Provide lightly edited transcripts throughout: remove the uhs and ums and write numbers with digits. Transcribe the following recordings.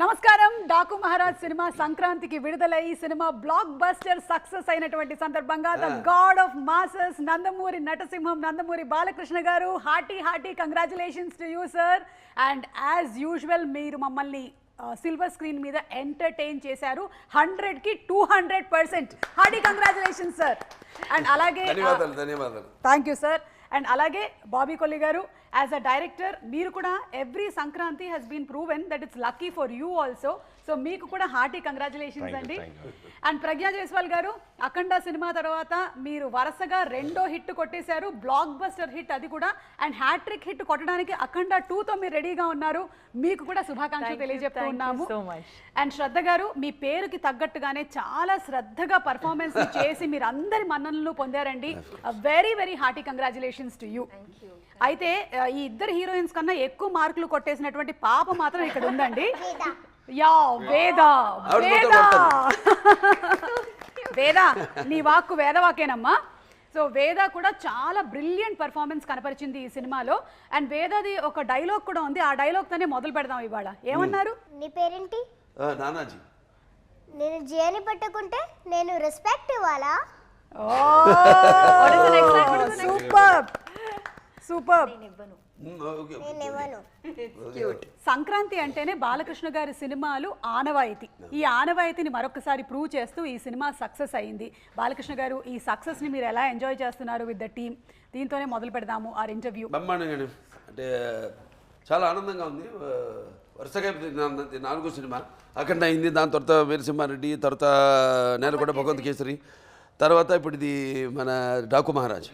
నమస్కారం. డాకు మహారాజ్ సినిమా సంక్రాంతికి విడుదలై ఈ సినిమా బ్లాక్ బస్టర్ సక్సెస్ అయినటువంటి సందర్భంగా the god of masses Nandamuri నటసింహం Nandamuri Balakrishna garu hearty congratulations to you sir. And as usual మీరు మమ్మల్ని సిల్వర్ స్క్రీన్ మీద ఎంటర్టైన్ చేశారు. 100కి 200%. Hearty congratulations sir. అండ్ అలాగే ధన్యవాదాలు. Thank you sir. అండ్ అలాగే బాబీ కొల్లి గారు యాజ్ అ డైరెక్టర్ మీరు కూడా every Sankranti has been proven that it's lucky for you also. So మీకు కూడా హార్టీ కంగ్రాచులేషన్స్ అండి. అండ్ ప్రజ్ఞా జైస్వాల్ గారు అఖండ సినిమా తర్వాత మీరు వరుసగా 2వ హిట్ కొట్టేశారు, బ్లాక్ బస్టర్ హిట్ అది కూడా. అండ్ హ్యాట్రిక్ హిట్ కొట్టడానికి అఖండ 2తో మీరు రెడీగా ఉన్నారు. మీకు కూడా శుభాకాంక్షలు తెలియజెప్తూ ఉన్నాము. అండ్ శ్రద్ధ గారు మీ పేరుకి తగ్గట్టుగానే చాలా శ్రద్ధగా పర్ఫార్మెన్స్ చేసి మీరు అందరి మన్ననలు పొందారండి. Very very hearty congratulations to you. అయితే ఈ ఇద్దరు హీరోయిన్స్ కన్నా ఎక్కువ మార్కులు కొట్టేసినటువంటి పాప మాత్రం ఇక్కడ ఉందండి. యా వేద వేద వేద నీ వాక్కు వేదవాకేనమ్మా. సో వేద కూడా చాలా బ్రిలియంట్ పర్ఫార్మెన్స్ కనపరిచింది ఈ సినిమాలో. అండ్ వేదది ఒక డైలాగ్ కూడా ఉంది, ఆ డైలాగ్ తోనే మొదలు పెడదాం ఇవాళ. ఏమన్నారు? నీ పేరేంటి? నానాజీ. నేను జియాని పట్టుకుంటే నేను రెస్పెక్ట్ ఇవ్వాలా? Super super. సంక్రాంతి అంటేనే బాలకృష్ణ గారి సినిమాలు ఆనవాయితీ. ఈ ఆనవాయితీని మరొకసారి ప్రూవ్ చేస్తూ ఈ సినిమా సక్సెస్ అయింది. బాలకృష్ణ గారు ఈ సక్సెస్ ని మీరు ఎలా ఎంజాయ్ చేస్తున్నారు విత్ ద టీమ్? దీంతోనే మొదలు పెడదాము ఆర్ ఇంటర్వ్యూ. బ్రహ్మాండంగా అంటే చాలా ఆనందంగా ఉంది. వరుసగా 4వ సినిమా అఖండ అయింది, దాని తర్వాత వీరసింహారెడ్డి, తర్వాత నేలకొండ భగవంత్ కేసరి, తర్వాత ఇప్పుడు ఇది మన డాకు మహారాజ్.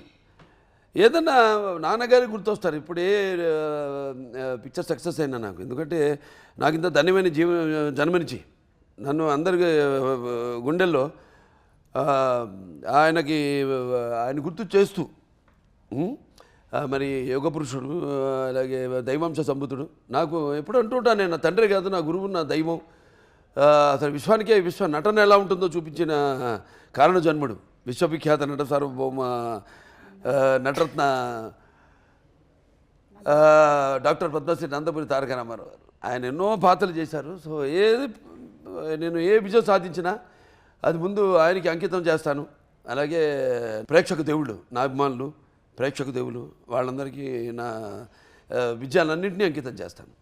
ఏదన్నా నాన్నగారికి గుర్తొస్తారు. ఇప్పుడే పిక్చర్ సక్సెస్ అయినా నాకు, ఎందుకంటే నాకు ఇంత ధన్యమైన జన్మనిచ్చి నన్ను అందరికి గుండెల్లో ఆయన గుర్తు చేస్తూ మరి యోగ పురుషుడు, అలాగే దైవాంశ సంబుతుడు. నాకు ఎప్పుడు అంటుంటాను, నేను నా తండ్రి కాదు, నా గురువు, నా దైవం. అసలు విశ్వానికే నటన ఎలా ఉంటుందో చూపించిన కారణ జన్ముడు, విశ్వవిఖ్యాత నట సార్వభౌమ నటరత్న డాక్టర్ పద్మశ్రీ నందమూరి తారక రామారావు గారు. ఆయన ఎన్నో పాత్రలు చేశారు. సో నేను ఏ విజయం సాధించినా అది ముందు ఆయనకి అంకితం చేస్తాను. అలాగే ప్రేక్షక దేవుళ్ళు, నా అభిమానులు, ప్రేక్షక దేవులు, వాళ్ళందరికీ నా విజయాలన్నింటినీ అంకితం చేస్తాను.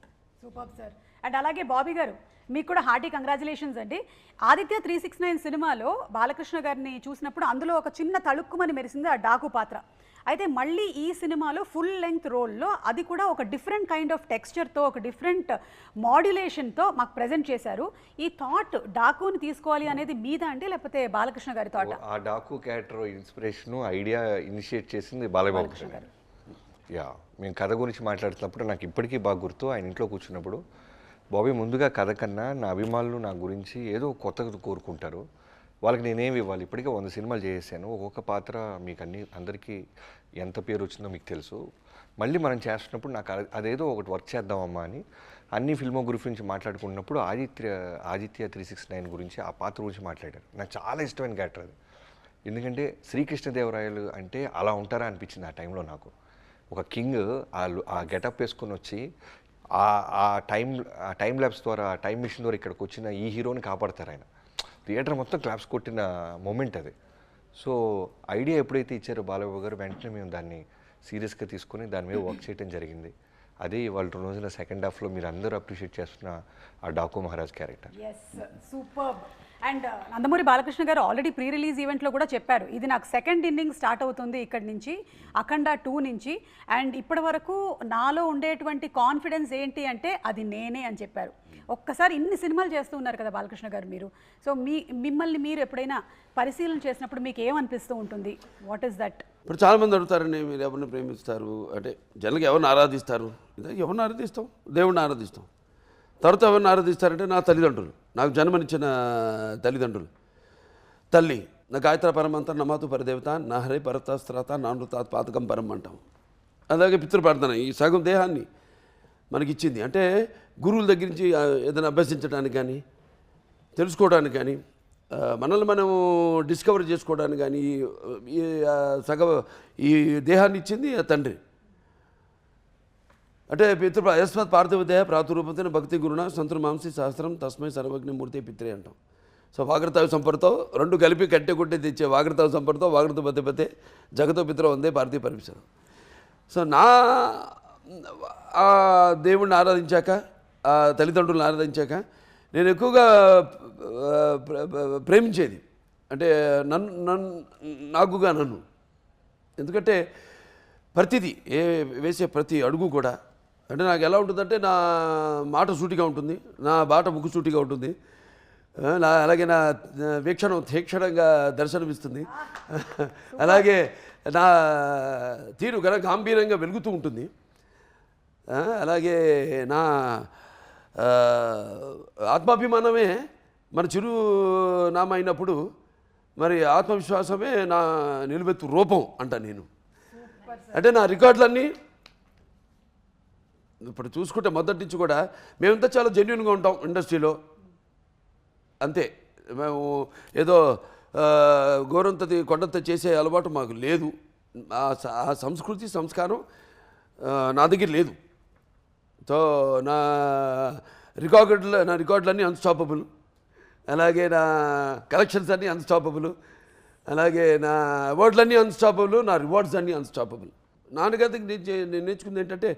Super sir. అండ్ అలాగే బాబీ గారు మీకు కూడా హార్టీ కంగ్రాచులేషన్స్ అండి. ఆదిత్య 369 సినిమాలో బాలకృష్ణ గారిని చూసినప్పుడు అందులో ఒక చిన్న తళుక్కుమని మెరిసింది ఆ డాకు పాత్ర. అయితే మళ్ళీ ఈ సినిమాలో ఫుల్ లెంగ్త్ రోల్లో అది కూడా ఒక డిఫరెంట్ కైండ్ ఆఫ్ టెక్స్చర్తో, ఒక డిఫరెంట్ మాడ్యులేషన్తో మాకు ప్రజెంట్ చేశారు. ఈ థాట్ డాకుని తీసుకోవాలి అనేది మీద అండి, లేకపోతే బాలకృష్ణ గారి థాట్? ఆ Daaku character inspiration idea initiate చేసింది బాలకృష్ణ గారు. యా, మేము కథ గురించి మాట్లాడుతున్నప్పుడు నాకు ఇప్పటికీ బాగా గుర్తు. ఆయన ఇంట్లో కూర్చున్నప్పుడు, బాబీ ముందుగా కథ కన్నా నా అభిమానులు నా గురించి ఏదో కొత్తగా కోరుకుంటారు, వాళ్ళకి నేనేమి ఇవ్వాలి? ఇప్పటికే 100 సినిమాలు చేసాను, ఒక్కొక్క పాత్ర మీకు అందరికీ ఎంత పేరు వచ్చిందో మీకు తెలుసు. మళ్ళీ మనం చేస్తున్నప్పుడు నాకు అదేదో ఒకటి వర్క్ చేద్దామమ్మా అని అన్ని ఫిల్మోగ్రఫీ నుంచి మాట్లాడుకున్నప్పుడు ఆదిత్య 369 గురించి, ఆ పాత్ర గురించి మాట్లాడారు. నాకు చాలా ఇష్టమైన క్యారెక్టర్ అది. ఎందుకంటే శ్రీకృష్ణదేవరాయలు అంటే అలా ఉంటారా అనిపించింది ఆ టైంలో నాకు. ఒక కింగ్ ఆ గెటప్ వేసుకొని వచ్చి ఆ టైం ల్యాబ్స్ ద్వారా, ఆ టైం మిషన్ ద్వారా ఇక్కడికి వచ్చిన ఈ హీరోని కాపాడతారు ఆయన. థియేటర్ మొత్తం క్లాప్స్ కొట్టిన మూమెంట్ అది. సో ఐడియా ఎప్పుడైతే ఇచ్చారో బాలబాబు గారు, వెంటనే మేము దాన్ని సీరియస్గా తీసుకొని దాని మీద వర్క్ చేయడం జరిగింది. అదే ఇవాళ 2 రోజుల సెకండ్ హాఫ్లో మీరు అందరూ అప్రిషియేట్ చేస్తున్న ఆ Daaku Maharaj character. Super. And Nandamuri Balakrishna గారు ఆల్రెడీ ప్రీ రిలీజ్ ఈవెంట్లో కూడా చెప్పారు, ఇది నాకు సెకండ్ ఇన్నింగ్ స్టార్ట్ అవుతుంది ఇక్కడి నుంచి, అఖండ 2 నుంచి. అండ్ ఇప్పటి వరకు నాలో ఉండేటువంటి కాన్ఫిడెన్స్ ఏంటి అంటే అది నేనే అని చెప్పారు. ఒక్కసారి ఇన్ని సినిమాలు చేస్తూ ఉన్నారు కదా బాలకృష్ణ గారు మీరు. సో మిమ్మల్ని మీరు ఎప్పుడైనా పరిశీలన చేసినప్పుడు మీకు ఏమనిపిస్తూ ఉంటుంది? What is that? ఇప్పుడు చాలామంది అడుగుతారండి, మీరు ఎవరిని ప్రేమిస్తారు అంటే, జనరల్గా ఎవరిని ఆరాధిస్తారు? ఎవరిని ఆరాధిస్తాం? దేవుడిని ఆరాధిస్తాం. తర్వాత ఎవరిని ఆరాధిస్తారంటే నా తల్లిదండ్రులు, నాకు జన్మనిచ్చిన తల్లిదండ్రులు. తల్లి నా గాయత్ర పరమంత నమాతు పరదేవత, నా హరే పరతాస్త్రాత, నా నృతాత్ పాతకం పరం అంటాం. అలాగే పితృప్రార్థన, ఈ సగం దేహాన్ని మనకిచ్చింది. అంటే గురువుల దగ్గర నుంచి ఏదైనా అభ్యసించడానికి కానీ, తెలుసుకోవడానికి కానీ, మనల్ని మనం డిస్కవర్ చేసుకోవడానికి కానీ ఈ దేహాన్ని ఇచ్చింది తండ్రి. అంటే యస్మత్ పార్థివదేహ ప్రాతురూపతిన భక్తి గురుణ సంతృమాంసి సహస్రం తస్మై సర్వజ్ఞ మూర్తి పిత్రే అంటాం. సో వాగ్రతావి సంపర్తో రెండు కలిపి కట్టె కొట్టి తెచ్చే వాగ్రతావి సంపర్తో వాగ్రత పతిపతే జగతో పిత్ర వందే పార్థివ పరిమిషం. సో ఆ దేవుణ్ణి ఆరాధించాక, ఆ తల్లిదండ్రులను ఆరాధించాక నేను ఎక్కువగా ప్రేమించేది అంటే నాకుగా నన్ను. ఎందుకంటే ప్రతిదీ వేసే ప్రతి అడుగు కూడా అంటే నాకు ఎలా ఉంటుందంటే నా మాట సూటిగా ఉంటుంది, నా బాట ముక్కు సూటిగా ఉంటుంది, అలాగే నా వీక్షణం తీక్షణంగా దర్శనమిస్తుంది, అలాగే నా తీరు గాంభీర్యంగా వెలుగుతూ ఉంటుంది, అలాగే నా ఆత్మాభిమానమే మన చిరునామా అయినప్పుడు మరి ఆత్మవిశ్వాసమే నా నిలువెత్తు రూపం అంట నేను. అంటే నా రికార్డులన్నీ ఇప్పుడు చూసుకుంటే మొదటి నుంచి కూడా మేమంతా చాలా జెన్యున్గా ఉంటాం ఇండస్ట్రీలో, అంతే. మేము ఏదో గోరంతది కొండంత చేసే అలవాటు మాకు లేదు. ఆ సంస్కృతి సంస్కారం నా దగ్గర లేదు. సో నా రికార్డులన్నీ అన్స్టాపబుల్, అలాగే నా కలెక్షన్స్ అన్నీ అన్స్టాపబుల్, అలాగే నా అవార్డులన్నీ అన్స్టాపబుల్, నా రివార్డ్స్ అన్నీ అన్స్టాపబుల్. నాన్నగారికి నేను నేర్చుకుంది ఏంటంటే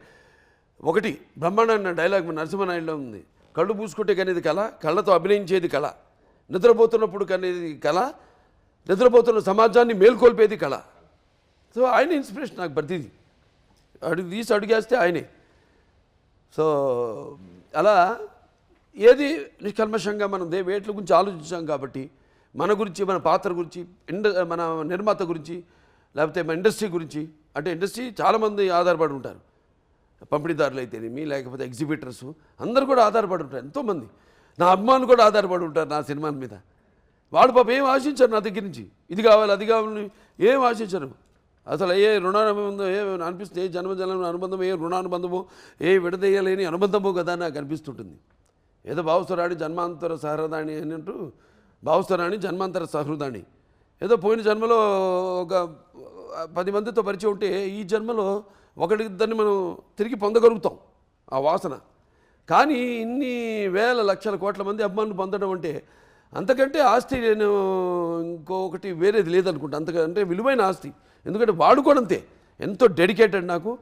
ఒకటి బ్రహ్మాండ డైలాగ్ నరసింహనాయుడులో ఉంది, కళ్ళు పూసుకుంటే కనేది కళ, కళ్ళతో అభినయించేది కళ, నిద్రపోతున్నప్పుడు కనేది కళ, నిద్రపోతున్న సమాజాన్ని మేల్కొల్పేది కళ. సో ఆయన ఇన్స్పిరేషన్ నాకు ప్రతిదీ అడుగేస్తే ఆయనే. సో అలా ఏది నిష్కల్మషంగా మనం వేట్ల గురించి ఆలోచించాం కాబట్టి మన గురించి, మన పాత్ర గురించి, మన నిర్మాత గురించి, లేకపోతే మన ఇండస్ట్రీ గురించి. అంటే ఇండస్ట్రీ చాలామంది ఆధారపడి ఉంటారు, పంపిణీదారులు అయితేనేమి, లేకపోతే ఎగ్జిబిటర్స్ అందరూ కూడా ఆధారపడి ఉంటారు. ఎంతోమంది నా అభిమానులు కూడా ఆధారపడి ఉంటారు నా సినిమాల మీద. వాడు పాప ఏం ఆశించారు నా దగ్గర నుంచి, ఇది కావాలి అది కావాలని ఏం ఆశించరు. అసలు ఏ రుణానుబంధం ఏ అనిపిస్తుంది, ఏ జన్మజన్మ అనుబంధం, ఏ రుణానుబంధమో, ఏ విడదీయలేని అనుబంధమో కదా నాకు అనిపిస్తుంటుంది. ఏదో భావస్వరాణి జన్మాంతర సహృదాణి అని అంటూ, భావస్వరాణి జన్మాంతర సహృదాణి, ఏదో పోయిన జన్మలో ఒక 10 మందితో పరిచయం ఉంటే ఈ జన్మలో ఒకటిద్దరిని మనం తిరిగి పొందగలుగుతాం ఆ వాసన. కానీ ఇన్ని వేల లక్షల కోట్ల మంది అభిమానులు పొందడం అంటే అంతకంటే ఆస్తి నేను ఇంకొకటి వేరేది లేదనుకుంటా. అంతకంటే విలువైన ఆస్తి. ఎందుకంటే వాడు కూడా అంతే ఎంతో డెడికేటెడ్ నాకు.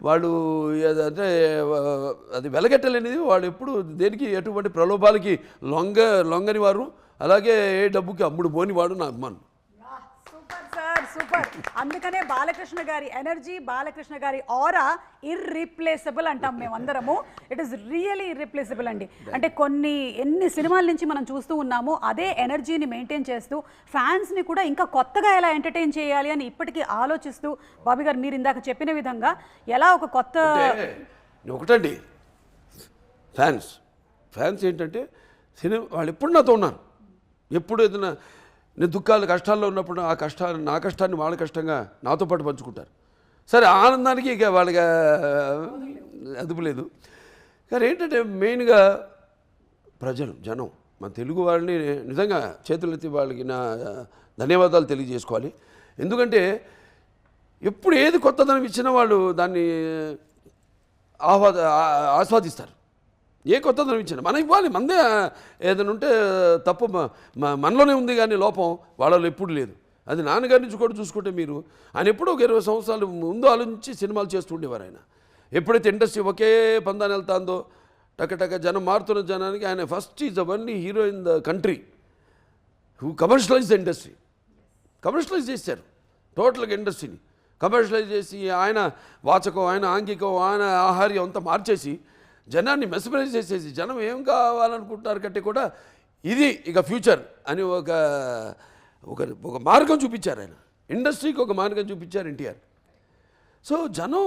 వాళ్ళు అంటే అది వెలగట్టలేనిది. వాడు ఎప్పుడు దేనికి ఎటువంటి ప్రలోభాలకి లొంగని వారు, అలాగే ఏ డబ్బుకి అమ్ముడు పోని వాడు నా అభిమానులు. సూపర్. అందుకనే బాలకృష్ణ గారి ఎనర్జీ, బాలకృష్ణ గారి ఆరా ఇర్రీప్లేసబుల్ అంటాం మేమందరము. ఇట్ ఈస్ రియలీ ఇర్రీప్లేసబుల్ అండి. అంటే ఎన్ని సినిమాల నుంచి మనం చూస్తూ ఉన్నాము అదే ఎనర్జీని మెయింటైన్ చేస్తూ ఫ్యాన్స్ని కూడా ఇంకా కొత్తగా ఎలా ఎంటర్టైన్ చేయాలి అని ఇప్పటికీ ఆలోచిస్తూ, బాబీ గారు మీరు ఇందాక చెప్పిన విధంగా ఎలా ఒక కొత్త ఒకటండి ఫ్యాన్స్ ఏంటంటే సినిమా వాళ్ళు ఎప్పుడు నాతో ఉన్నారు. ఎప్పుడు ఏదైనా నేను దుఃఖాలు కష్టాల్లో ఉన్నప్పుడు నా కష్టాన్ని వాళ్ళ కష్టంగా నాతో పాటు పంచుకుంటారు. సరే ఆనందానికి ఇక వాళ్ళకి అదుపు లేదు. కానీ ఏంటంటే మెయిన్గా ప్రజలు, జనం, మన తెలుగు వాళ్ళని నిజంగా చేతులెత్తి వాళ్ళకి నా ధన్యవాదాలు తెలియజేసుకోవాలి. ఎందుకంటే ఎప్పుడు ఏది కొత్తదనం ఇచ్చినా వాళ్ళు దాన్ని ఆస్వాదిస్తారు. ఏ కొత్తదనం ఇచ్చినా మనం ఇవ్వాలి. మందే ఏదైనా ఉంటే తప్పు మనలోనే ఉంది, కానీ లోపం వాళ్ళలో ఎప్పుడు లేదు. అది నాన్నగారి నుంచి కూడా చూసుకుంటే మీరు ఆయన ఎప్పుడూ ఒక 20 సంవత్సరాలు ముందు ఆలోచించి సినిమాలు చేస్తూ ఉండేవారు. ఆయన ఎప్పుడైతే ఇండస్ట్రీ ఒకే పందాన్ని వెళ్తాందో టక జనం మారుతున్న జనానికి ఆయన first is the only hero in the country who commercialize the industry. Commercialize చేశారు టోటల్గా ఇండస్ట్రీని. కమర్షియలైజ్ చేసి ఆయన వాచకం, ఆయన ఆంగికం, ఆయన ఆహార్యం అంతా మార్చేసి జనాన్ని మెస్మరైజ్ చేసేసి జనం ఏం కావాలనుకుంటున్నారు కంటే కూడా ఇది ఇక ఫ్యూచర్ అని ఒక మార్గం చూపించారు ఆయన. ఇండస్ట్రీకి ఒక మార్గం చూపించారు ఎన్టీఆర్. సో జనం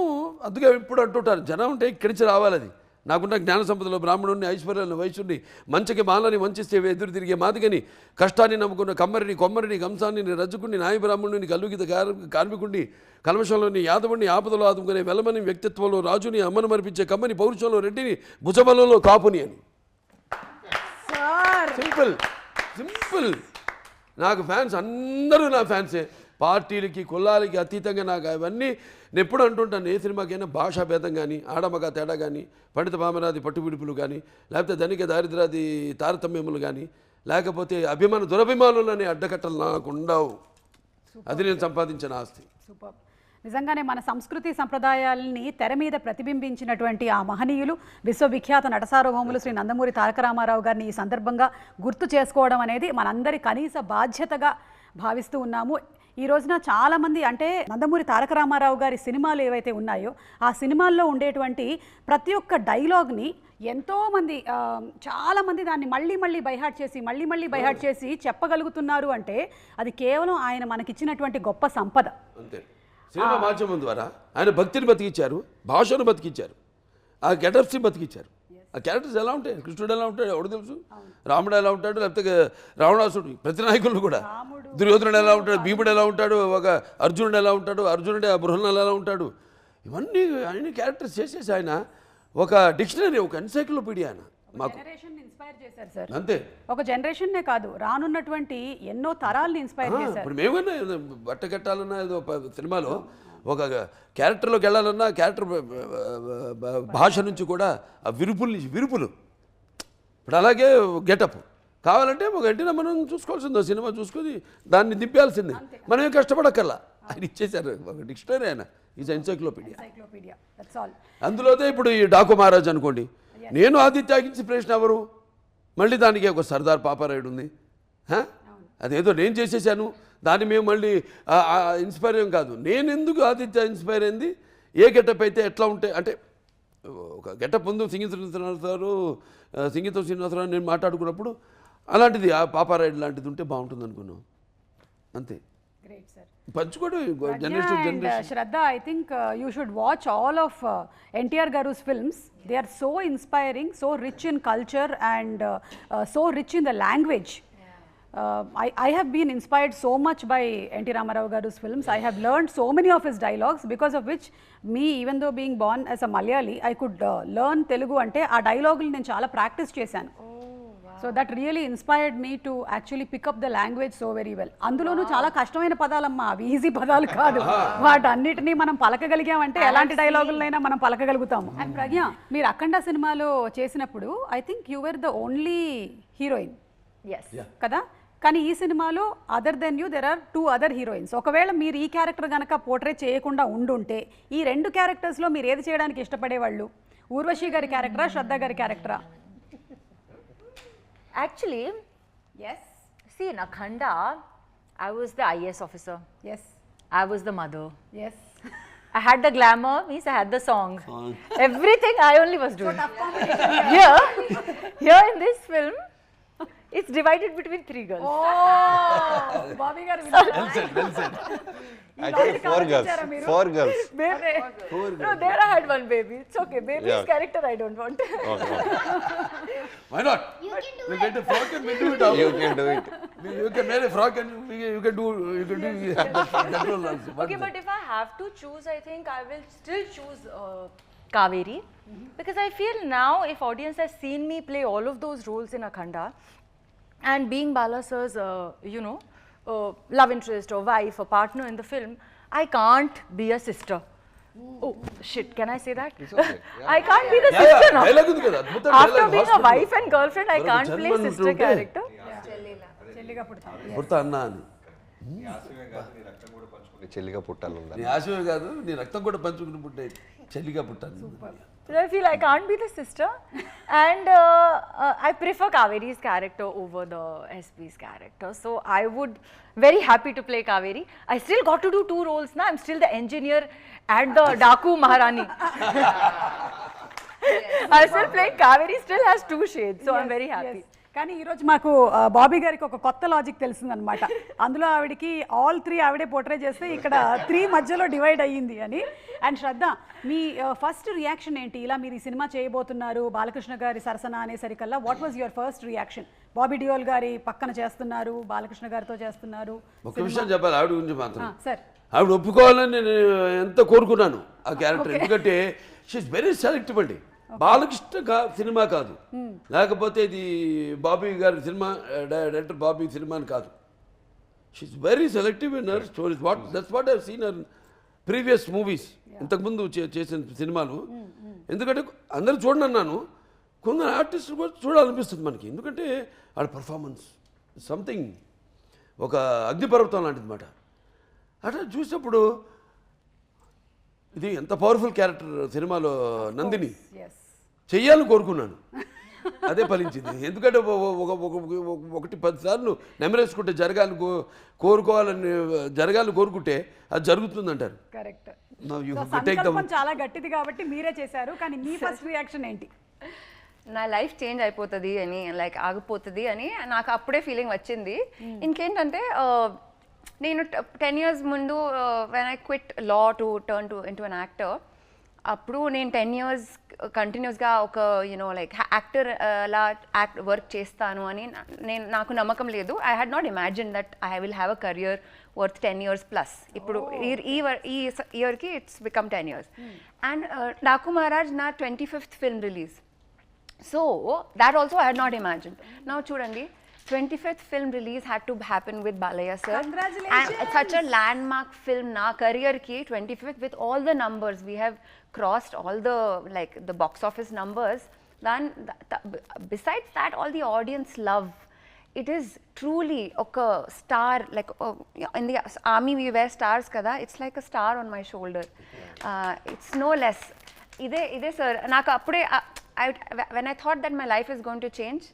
అందుకే ఎప్పుడు అంటుంటారు, జనం అంటే ఇక్కడి నుంచి రావాలి. అది నాకున్న జ్ఞాన సంపదలో బ్రాహ్మణుడిని, ఐశ్వర్యాన్ని, వైశ్యుడిని, మంచికి మాలని వంచిస్తే ఎదురు తిరిగే మాదిగని, కష్టాన్ని నమ్ముకున్న కమ్మరిని, కొమ్మరిని, కంసాన్ని, రజ్జుకుని, నాయ బ్రాహ్మణుని, కల్లుగిత కార్మికుడిని, కల్మషంలోని యాదవుడిని, ఆపదలో ఆదుకునే వెలమని, వ్యక్తిత్వంలో రాజుని, అమ్మను మరిపించే కమ్మని, పౌరుషంలో రెడ్డిని, భుజబలంలో కాపుని అని. సింపుల్. నాకు ఫ్యాన్స్ అందరూ నా ఫ్యాన్సే. పార్టీలకి కులాలకి అతీతంగా నాకు అవన్నీ నేను ఎప్పుడు అంటుంటాను, ఏ సినిమాకైనా భాషా భేదం కానీ, ఆడమగ తేడా కానీ, పండిత పామరాది పట్టుబిడుపులు కానీ, లేకపోతే ధనిక దారిద్రాది తారతమ్యములు కానీ, లేకపోతే అభిమాన దురభిమానులని అడ్డకట్టలు నాకు ఉండవు. అది నేను సంపాదించిన ఆస్తి. సూపర్. నిజంగానే మన సంస్కృతి సంప్రదాయాలని తెర మీద ప్రతిబింబించినటువంటి ఆ మహనీయులు విశ్వవిఖ్యాత నటసార్వభౌములు శ్రీ నందమూరి తారక రామారావు గారిని ఈ సందర్భంగా గుర్తు చేసుకోవడం అనేది మనందరి కనీస బాధ్యతగా భావిస్తూ ఉన్నాము. ఈ రోజున చాలామంది అంటే నందమూరి తారక రామారావు గారి సినిమాలు ఏవైతే ఉన్నాయో ఆ సినిమాల్లో ఉండేటువంటి ప్రతి ఒక్క డైలాగ్ని ఎంతోమంది చాలామంది దాన్ని మళ్ళీ బైహార్ట్ చేసి చెప్పగలుగుతున్నారు అంటే అది కేవలం ఆయన మనకిచ్చినటువంటి గొప్ప సంపద. అంతే. సినిమా మాధ్యమం ద్వారా ఆయన భక్తిని బతికిచ్చారు, భాషను బతికిచ్చారు, ఆ గెటప్స్ని బతికిచ్చారు. ఆ క్యారెక్టర్స్ ఎలా ఉంటాయి, కృష్ణుడు ఎలా ఉంటాడు ఎవడు తెలుసు, రాముడు ఎలా ఉంటాడు, లేకపోతే రావణాసుడు, ప్రతి నాయకులు కూడా, దుర్యోధనుడు ఎలా ఉంటాడు, భీముడు ఎలా ఉంటాడు, ఒక అర్జునుడు ఎలా ఉంటాడు, అర్జునుడు ఆ బృహన్నలు ఎలా ఉంటాడు, ఇవన్నీ ఆయన క్యారెక్టర్స్ చేసేసి ఆయన ఒక డిక్షనరీ, ఒక ఎన్సైక్లోపీడియా ఆయన మాకు ఇన్స్పైర్ చేశారు సార్. అంతే. ఒక జనరేషన్నే కాదు, రానున్నటువంటి ఎన్నో తరాల్ని ఇన్స్పైర్ చేశారు. ఇప్పుడు మేమన్నా బట్ట కట్టాలన్నా ఏదో సినిమాలో ఒక క్యారెక్టర్లోకి వెళ్ళాలన్నా క్యారెక్టర్ భాష నుంచి కూడా ఆ విరుపులు ఇప్పుడు అలాగే గెటప్ కావాలంటే ఒక గంటనే మనం చూసుకోవాల్సిందో, సినిమా చూసుకొని దాన్ని దింపాల్సిందే, మనమే కష్టపడక్కర్లా. ఆయన ఇచ్చేశారు ఒక డిక్షనరీ, ఆయన ఈజ్ ఎన్సైక్లోపీడియా. అందులోనే ఇప్పుడు ఈ డాకు మహారాజ్ అనుకోండి, నేను ఆదిత్యకి ఇన్స్పిరేషన్ ఎవరు, మళ్ళీ దానికి ఒక సర్దార్ పాపారాయుడు ఉంది, అదేదో నేను చేసేసాను దాన్ని మేము మళ్ళీ ఇన్స్పైర్ ఏం కాదు. నేను ఎందుకు ఆదిత్య ఇన్స్పైర్ అయింది, ఏ గెటప్ అయితే ఎట్లా ఉంటే అంటే ఒక గెటప్ ముందు సంగీతం శ్రీనివాసరావు నేను మాట్లాడుకున్నప్పుడు అలాంటిది ఆ పాపారాయుడు లాంటిది ఉంటే బాగుంటుంది అనుకున్నాం. అంతే. పంచుకోవడం generation. Shraddha, I think you should watch all of NTR Garu's films. They are so inspiring, so rich in culture and so rich in the language. I have been inspired so much by NT Ramarao Garu's films. I have learned so many of his dialogues, because of which me, even though being born as a Malayali, I could learn Telugu ante aa dialogue ni nenu chaala practice chesanu. So that really inspired me to actually pick up the language so very well. అందులోనూ చాలా కష్టమైన పదాలమ్మా, అవి easy పదాలు కాదు. వాటన్నిటినీ మనం పలకగలిగామంటే ఎలాంటి డైలాగులైనా మనం పలకగలుగుతాము. అండ్ ప్రజ్ఞ, మీరు అఖండ సినిమాలో చేసినప్పుడు I think you were the only heroine కదా, కానీ ఈ సినిమాలో other than you there are 2 other heroines. ఒకవేళ మీరు ఈ క్యారెక్టర్ కనుక పోర్ట్రే చేయకుండా ఉండుంటే ఈ 2 క్యారెక్టర్స్లో మీరు ఏది చేయడానికి ఇష్టపడేవాళ్ళు? ఊర్వశి గారి క్యారెక్టరా, శ్రద్ధ గారి క్యారెక్టరా? Actually, yes. See, in Akhanda, I was the IAS officer. Yes. I was the mother. Yes. I had the glamour, means I had the song. Everything I only was doing. So tough competition. Here in this film, it's divided between 3 girls. Oh, Bobby garu. Well said. Actually, 4 girls. 4 girls. Baby. No, there I had one baby. It's okay. Baby's character I don't want. Okay. Why not? You can do We it. get a frock and we do it. You can do it. You can wear a frock and you can do that role also. Okay, but if I have to choose, I think I will still choose Kaveri. Because I feel now, if audience has seen me play all of those roles in Akhanda, and being Bala sir's, love interest or wife or partner in the film, I can't be a sister. Oh shit, can I say that? It's okay. Yeah. I can't be the sister now. After being a After wife and girlfriend, I can't play sister character. చెల్లిగా పుడతాం. పుడతా అన్నా అని. చెల్లిగా పుట్టాలి. నీ ఆశమే కాదు, నీ రక్తం కూడా పంచుకుని పుట్టే చెల్లిగా పుట్టాను. So I feel I can't be the sister, and I prefer Kaveri's character over the SP's character. So I would very happy to play Kaveri. I still got to do 2 roles now. I'm still the engineer and the Daku Maharani. I still play Kaveri. Still has 2 shades, so I'm very happy. కానీ ఈరోజు మాకు బాబీ గారికి ఒక కొత్త logic తెలిసిందనమాట. అందులో ఆవిడకి all 3 ఆవిడే portray చేస్తే ఇక్కడ 3 మధ్యలో డివైడ్ అయ్యింది అని. అండ్ శ్రద్ధ, మీ ఫస్ట్ రియాక్షన్ ఏంటి? ఇలా మీరు ఈ సినిమా చేయబోతున్నారు, బాలకృష్ణ గారి సరసన అనేసరికల్లా what was your first reaction? Bobby Deol గారి పక్కన చేస్తున్నారు, బాలకృష్ణ గారితో చేస్తున్నారు. ఒక విషయం చెప్పాలి ఆవిడ గురించి మాత్రం. సార్, ఆవిడ ఒప్పుకోవాలని నేను ఎంత కోరుకున్నాను ఆ క్యారెక్టర్, ఎందుకంటే షీఈస్ వెరీ సెలెక్టివ్ అండి. బాలకృష్ణ సినిమా కాదు, లేకపోతే ఇది బాబీ గారి సినిమా, డైరెక్టర్ బాబీ సినిమా అని కాదు. She is very selective in her stories. That's what I have seen her previous movies, ఇంతకుముందు చేసిన సినిమాలు. ఎందుకంటే అందరూ చూడండి అన్నాను, కొందరు ఆర్టిస్టులు కూడా చూడాలనిపిస్తుంది మనకి. ఎందుకంటే ఆడ పర్ఫార్మెన్స్ సంథింగ్ ఒక అగ్నిపర్వతం లాంటిది అన్నమాట. అట్లా చూసినప్పుడు ఇది ఎంత పవర్ఫుల్ క్యారెక్టర్ సినిమాలో నందిని చెయ్యాలని కోరుకున్నాను, అదే ఫలించింది. ఎందుకంటే ఒకటి 10 సార్లు నెమరేసుకుంటే జరగాలని కోరుకుంటే అది జరుగుతుందంటారు. కరెక్ట్. సంకల్పం చాలా గట్టిది కాబట్టి మీరే చేశారు. కానీ మీ ఫస్ట్ రియాక్షన్ ఏంటి? నా లైఫ్ చేంజ్ అయిపోతుంది అని, లైక్ ఆగిపోతుంది అని నాకు అప్పుడే ఫీలింగ్ వచ్చింది. ఇంకేంటంటే నేను 10 years ముందు when I quit law to turn into an actor, అప్పుడు నేను 10 years కంటిన్యూస్గా ఒక లైక్ యాక్టర్ లా వర్క్ చేస్తాను అని నాకు నమ్మకం లేదు. I had not imagine that I will have a career worth 10 years plus. ఇప్పుడు ఈ ఇయర్కి it's become 10 years. And Daaku Maharaj నా 25th film release. So that also I had not imagined. Now chudandi, 25th film release had to happen with Balaya sir. Congratulations. And it's such a landmark film na career ki 25th with all the numbers. We have crossed all the the box office numbers. Then besides that, all the audience love. It is truly a star, like in the army we wear stars kada. It's like a star on my shoulder. It's no less. Ide sir, naku appude when I thought that my life is going to change,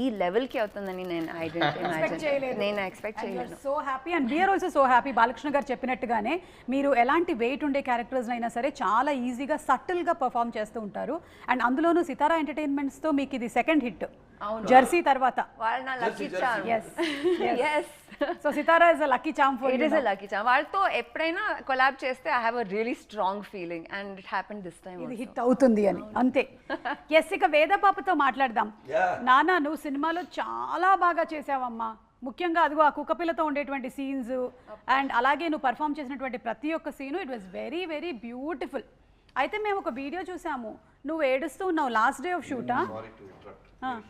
ఈ లెవెల్కి అవుతుందని నేను I don't imagine. నేను expect చేయలేదు. So happy and we are also so happy. Balakrishna garu చెప్పినట్టుగానే మీరు ఎలాంటి wait ఉండే క్యారెక్టర్స్ అయినా సరే చాలా ఈజీగా సటిల్గా పర్ఫామ్ చేస్తూ ఉంటారు. అండ్ అందులోనూ సితారా ఎంటర్టైన్మెంట్స్తో మీకు ఇది సెకండ్ హిట్ జెర్సీ తర్వాత. వాళ్ళు నా lucky charm. yes so Sitara is a lucky charm for you. It is a lucky charm. వాళ్ళతో ఎప్పుడైనా కొలాబ్ చేస్తే I have a really strong feeling and it happened this time. ఇది హిట్ అవుతుంది అని అంతే. ఎస్, ఇక వేద పాపతో మాట్లాడదాం. నానా, నువ్వు సినిమాలో చాలా బాగా చేసావమ్మా. ముఖ్యంగా అదిగో ఆ కుక్కపిల్లతో ఉండేటువంటి సీన్స్ అండ్ అలాగే నువ్వు పర్ఫామ్ చేసినటువంటి ప్రతి ఒక్క scene it was very very beautiful. అయితే మేము ఒక వీడియో చూసాము, నువ్వు ఏడుస్తూ ఉన్నావు లాస్ట్ డే ఆఫ్ షూటా?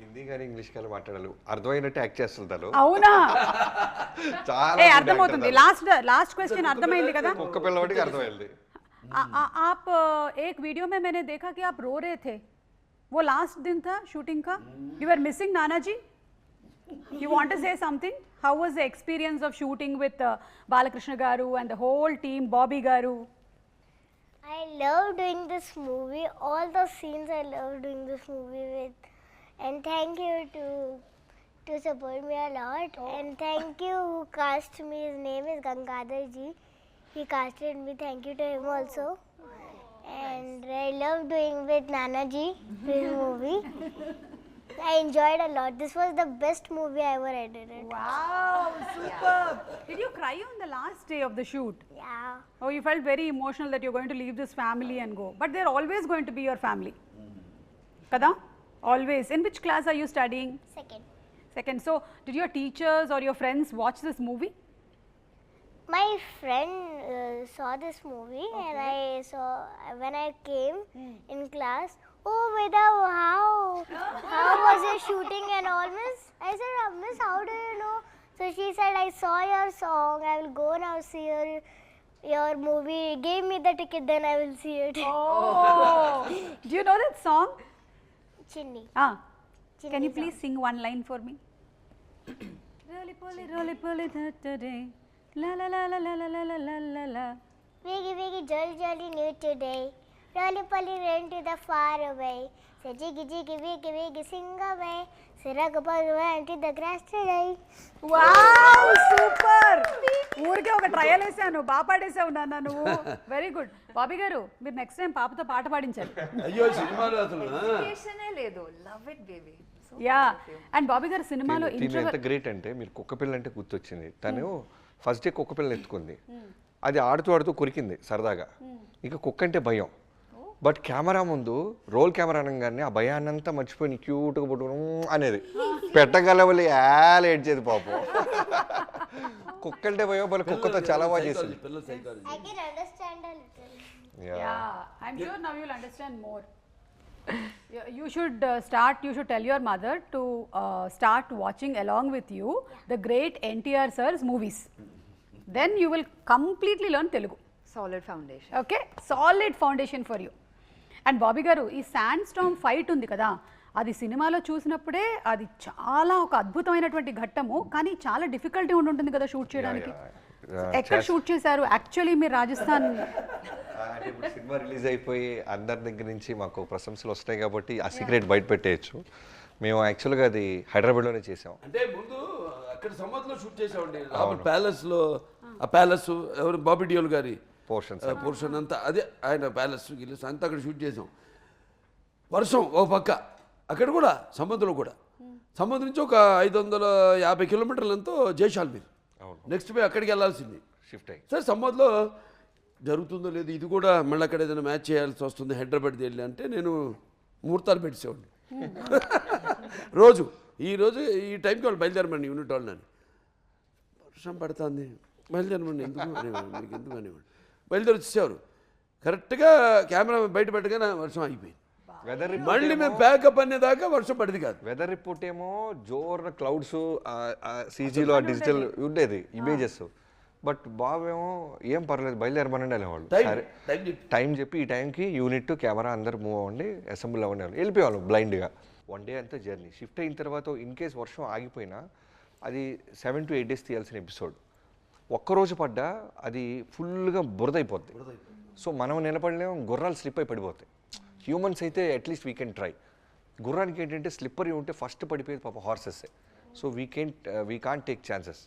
హిందీ కానీ ఇంగ్లీష్ కానీ మాట్లాడాలి, అర్థమైనట్టు యాక్ట్ చేస్తుంటారు. అవునా? చాలా అర్థమవుతుంది. లాస్ట్ క్వశ్చన్ అర్థమైంది కదా? ఒక్క పిల్లవాడికి అర్థమైంది. आप एक वीडियो में मैंने देखा कि आप रो रहे थे. वो लास्ट दिन था शूटिंग का. You were missing Nana ji. You want to say something? How was the experience of shooting with Balakrishna garu and the whole team, Bobby garu? I love doing this movie. All the scenes I love doing this movie with. And thank you to support me a lot. And thank you who cast me. His name is Gangadhar ji. He casted me. Thank you to him also. And I love doing with Nana ji this movie. I enjoyed a lot. This was the best movie I ever edited. Wow, superb. Did you cry on the last day of the shoot? Yeah. Oh, you felt very emotional that you're going to leave this family and go. But they're always going to be your family. Kada? Always. In which class are you studying? Second. So, did your teachers or your friends watch this movie? My friend saw this movie, and I saw when I came in class. Oh, Veda, how was your shooting and all, Miss? I said, Miss, how do you know? So she said, I saw your song. I will go now see your movie. Give me the ticket, then I will see it. Oh, do you know that song? Chinni. Chinni can you please sing one line for me? Roly poly today. La la la la la la la la la la. Wiggy jolly new today. Roly poly ran to the far away. Say jiggy wiggy sing away. Say ragapal ran to the grass today. Wow, super. ఊరికే ఒక trial వేసాను, బాగా పాడేసావు నాన్న నువ్వు. Very good. Bobby గారు, మీరు next time పాపతో పాట పాడించారు. అయ్యో సినిమాలో అసలు లేదు. Love it baby. Yeah. And Bobby గారు సినిమాలో ఎంత గ్రేట్ అంటే, మీరు కుక్కపిల్ల అంటే గుర్తొచ్చింది. తను ఫస్ట్ డే కుక్కపిల్లని ఎత్తుకుంది, అది ఆడుతూ కొరికింది సరదాగా. ఇక కుక్క అంటే భయం. బట్ కెమెరా ముందు రోల్ కెమెరా అనగానే ఆ భయాన్నంతా మర్చిపోయి క్యూట్గా పుట్టు అనేది పెట్టగలవలి ఏడ్చేది పాపం. కుక్క అంటే భయం, వాళ్ళ కుక్కతో చాలా బాగా చేసింది. I can understand a little. Yeah, I'm sure now you'll understand more. You should you should tell your mother to start watching along with you the great NTR sir's movies. Then you will completely learn Telugu. Solid foundation. Okay solid foundation for you. And Bobby గారు ఈ sand Storm fight ఉంది కదా, అది సినిమాలో చూసినప్పుడే అది చాలా ఒక అద్భుతమైనటువంటి ఘట్టము, కానీ చాలా డిఫికల్టీ ఉంటుంది కదా షూట్ చేయడానికి. ఎక్కడ షూట్ చేశారు యాక్చువల్లీ మీరు? రాజస్థాన్. అంటే ఇప్పుడు సినిమా రిలీజ్ అయిపోయి అందరి దగ్గర నుంచి మాకు ప్రశంసలు వస్తాయి కాబట్టి ఆ సీక్రెట్ బయట పెట్టేయచ్చు. మేము యాక్చువల్గా అది హైదరాబాద్లోనే చేసాం. అంటే ముందు అక్కడ సమ్మర్లో షూట్ చేసామండి, ప్యాలెస్లో. ఆ ప్యాలెస్ ఎవరు బాబీ డియోల్ గారి పోర్షన్ అంతా అదే, ఆయన ప్యాలెస్ గిల్లెస్ అంతా అక్కడ షూట్ చేసాం. వర్షం ఓ పక్క, అక్కడ కూడా సముద్రం కూడా, సముద్రం నుంచి ఒక 550 కిలోమీటర్లంతో జైసాల్మీర్. నెక్స్ట్ పోయి అక్కడికి వెళ్ళాల్సింది షిఫ్ట్ అయ్యి. సరే సమ్మర్లో జరుగుతుందో లేదు, ఇది కూడా మళ్ళీ అక్కడ ఏదైనా మ్యాచ్ చేయాల్సి వస్తుంది హైదరాబాద్కి వెళ్ళి అంటే నేను ముహూర్తాలు పెట్టేసేవాడిని. రోజు ఈ టైంకి వాళ్ళు బయలుదేరమండి యూనిట్ వాళ్ళు. నన్ను వర్షం పడుతుంది బయలుదేరమండి, ఎందుకు అనేవాడు, మీకు ఎందుకు అనేవాడు. బయలుదేరి వచ్చేసేవారు. కరెక్ట్గా కెమెరా బయట పెట్టగానే వర్షం అయిపోయింది. మళ్ళీ మేము ప్యాకప్ అనేదాకా వర్షం పడింది కాదు. వెదర్ రిపోర్ట్ ఏమో జోర్న క్లౌడ్స్, సీజీలో డిజిటల్ ఉండేది ఇమేజెస్. బట్ బాబు ఏమో ఏం పర్లేదు బయలుదేరమనండి అనేవాళ్ళు. సరే టైం చెప్పి ఈ టైంకి యూనిట్ కెమెరా అందరు మూవ్ అవ్వండి, అసెంబ్లీ అవ్వండి వెళ్ళిపోయేవాళ్ళు బ్లైండ్గా. 1 డే అంతా జర్నీ. షిఫ్ట్ అయిన తర్వాత ఇన్ కేస్ వర్షం ఆగిపోయినా అది 7 to 8 days తీయాల్సిన ఎపిసోడ్. ఒక్కరోజు పడ్డా అది ఫుల్గా బురదైపోద్ది. సో మనం నిలబడలేము, గుర్రాలు స్లిప్ అయి పడిపోతాయి. హ్యూమన్స్ అయితే అట్లీస్ట్ వీ కెన్ ట్రై. గుర్రానికి ఏంటంటే స్లిప్పరీ ఉంటే ఫస్ట్ పడిపోయేది పాప హార్సెస్సే. So we can't take chances.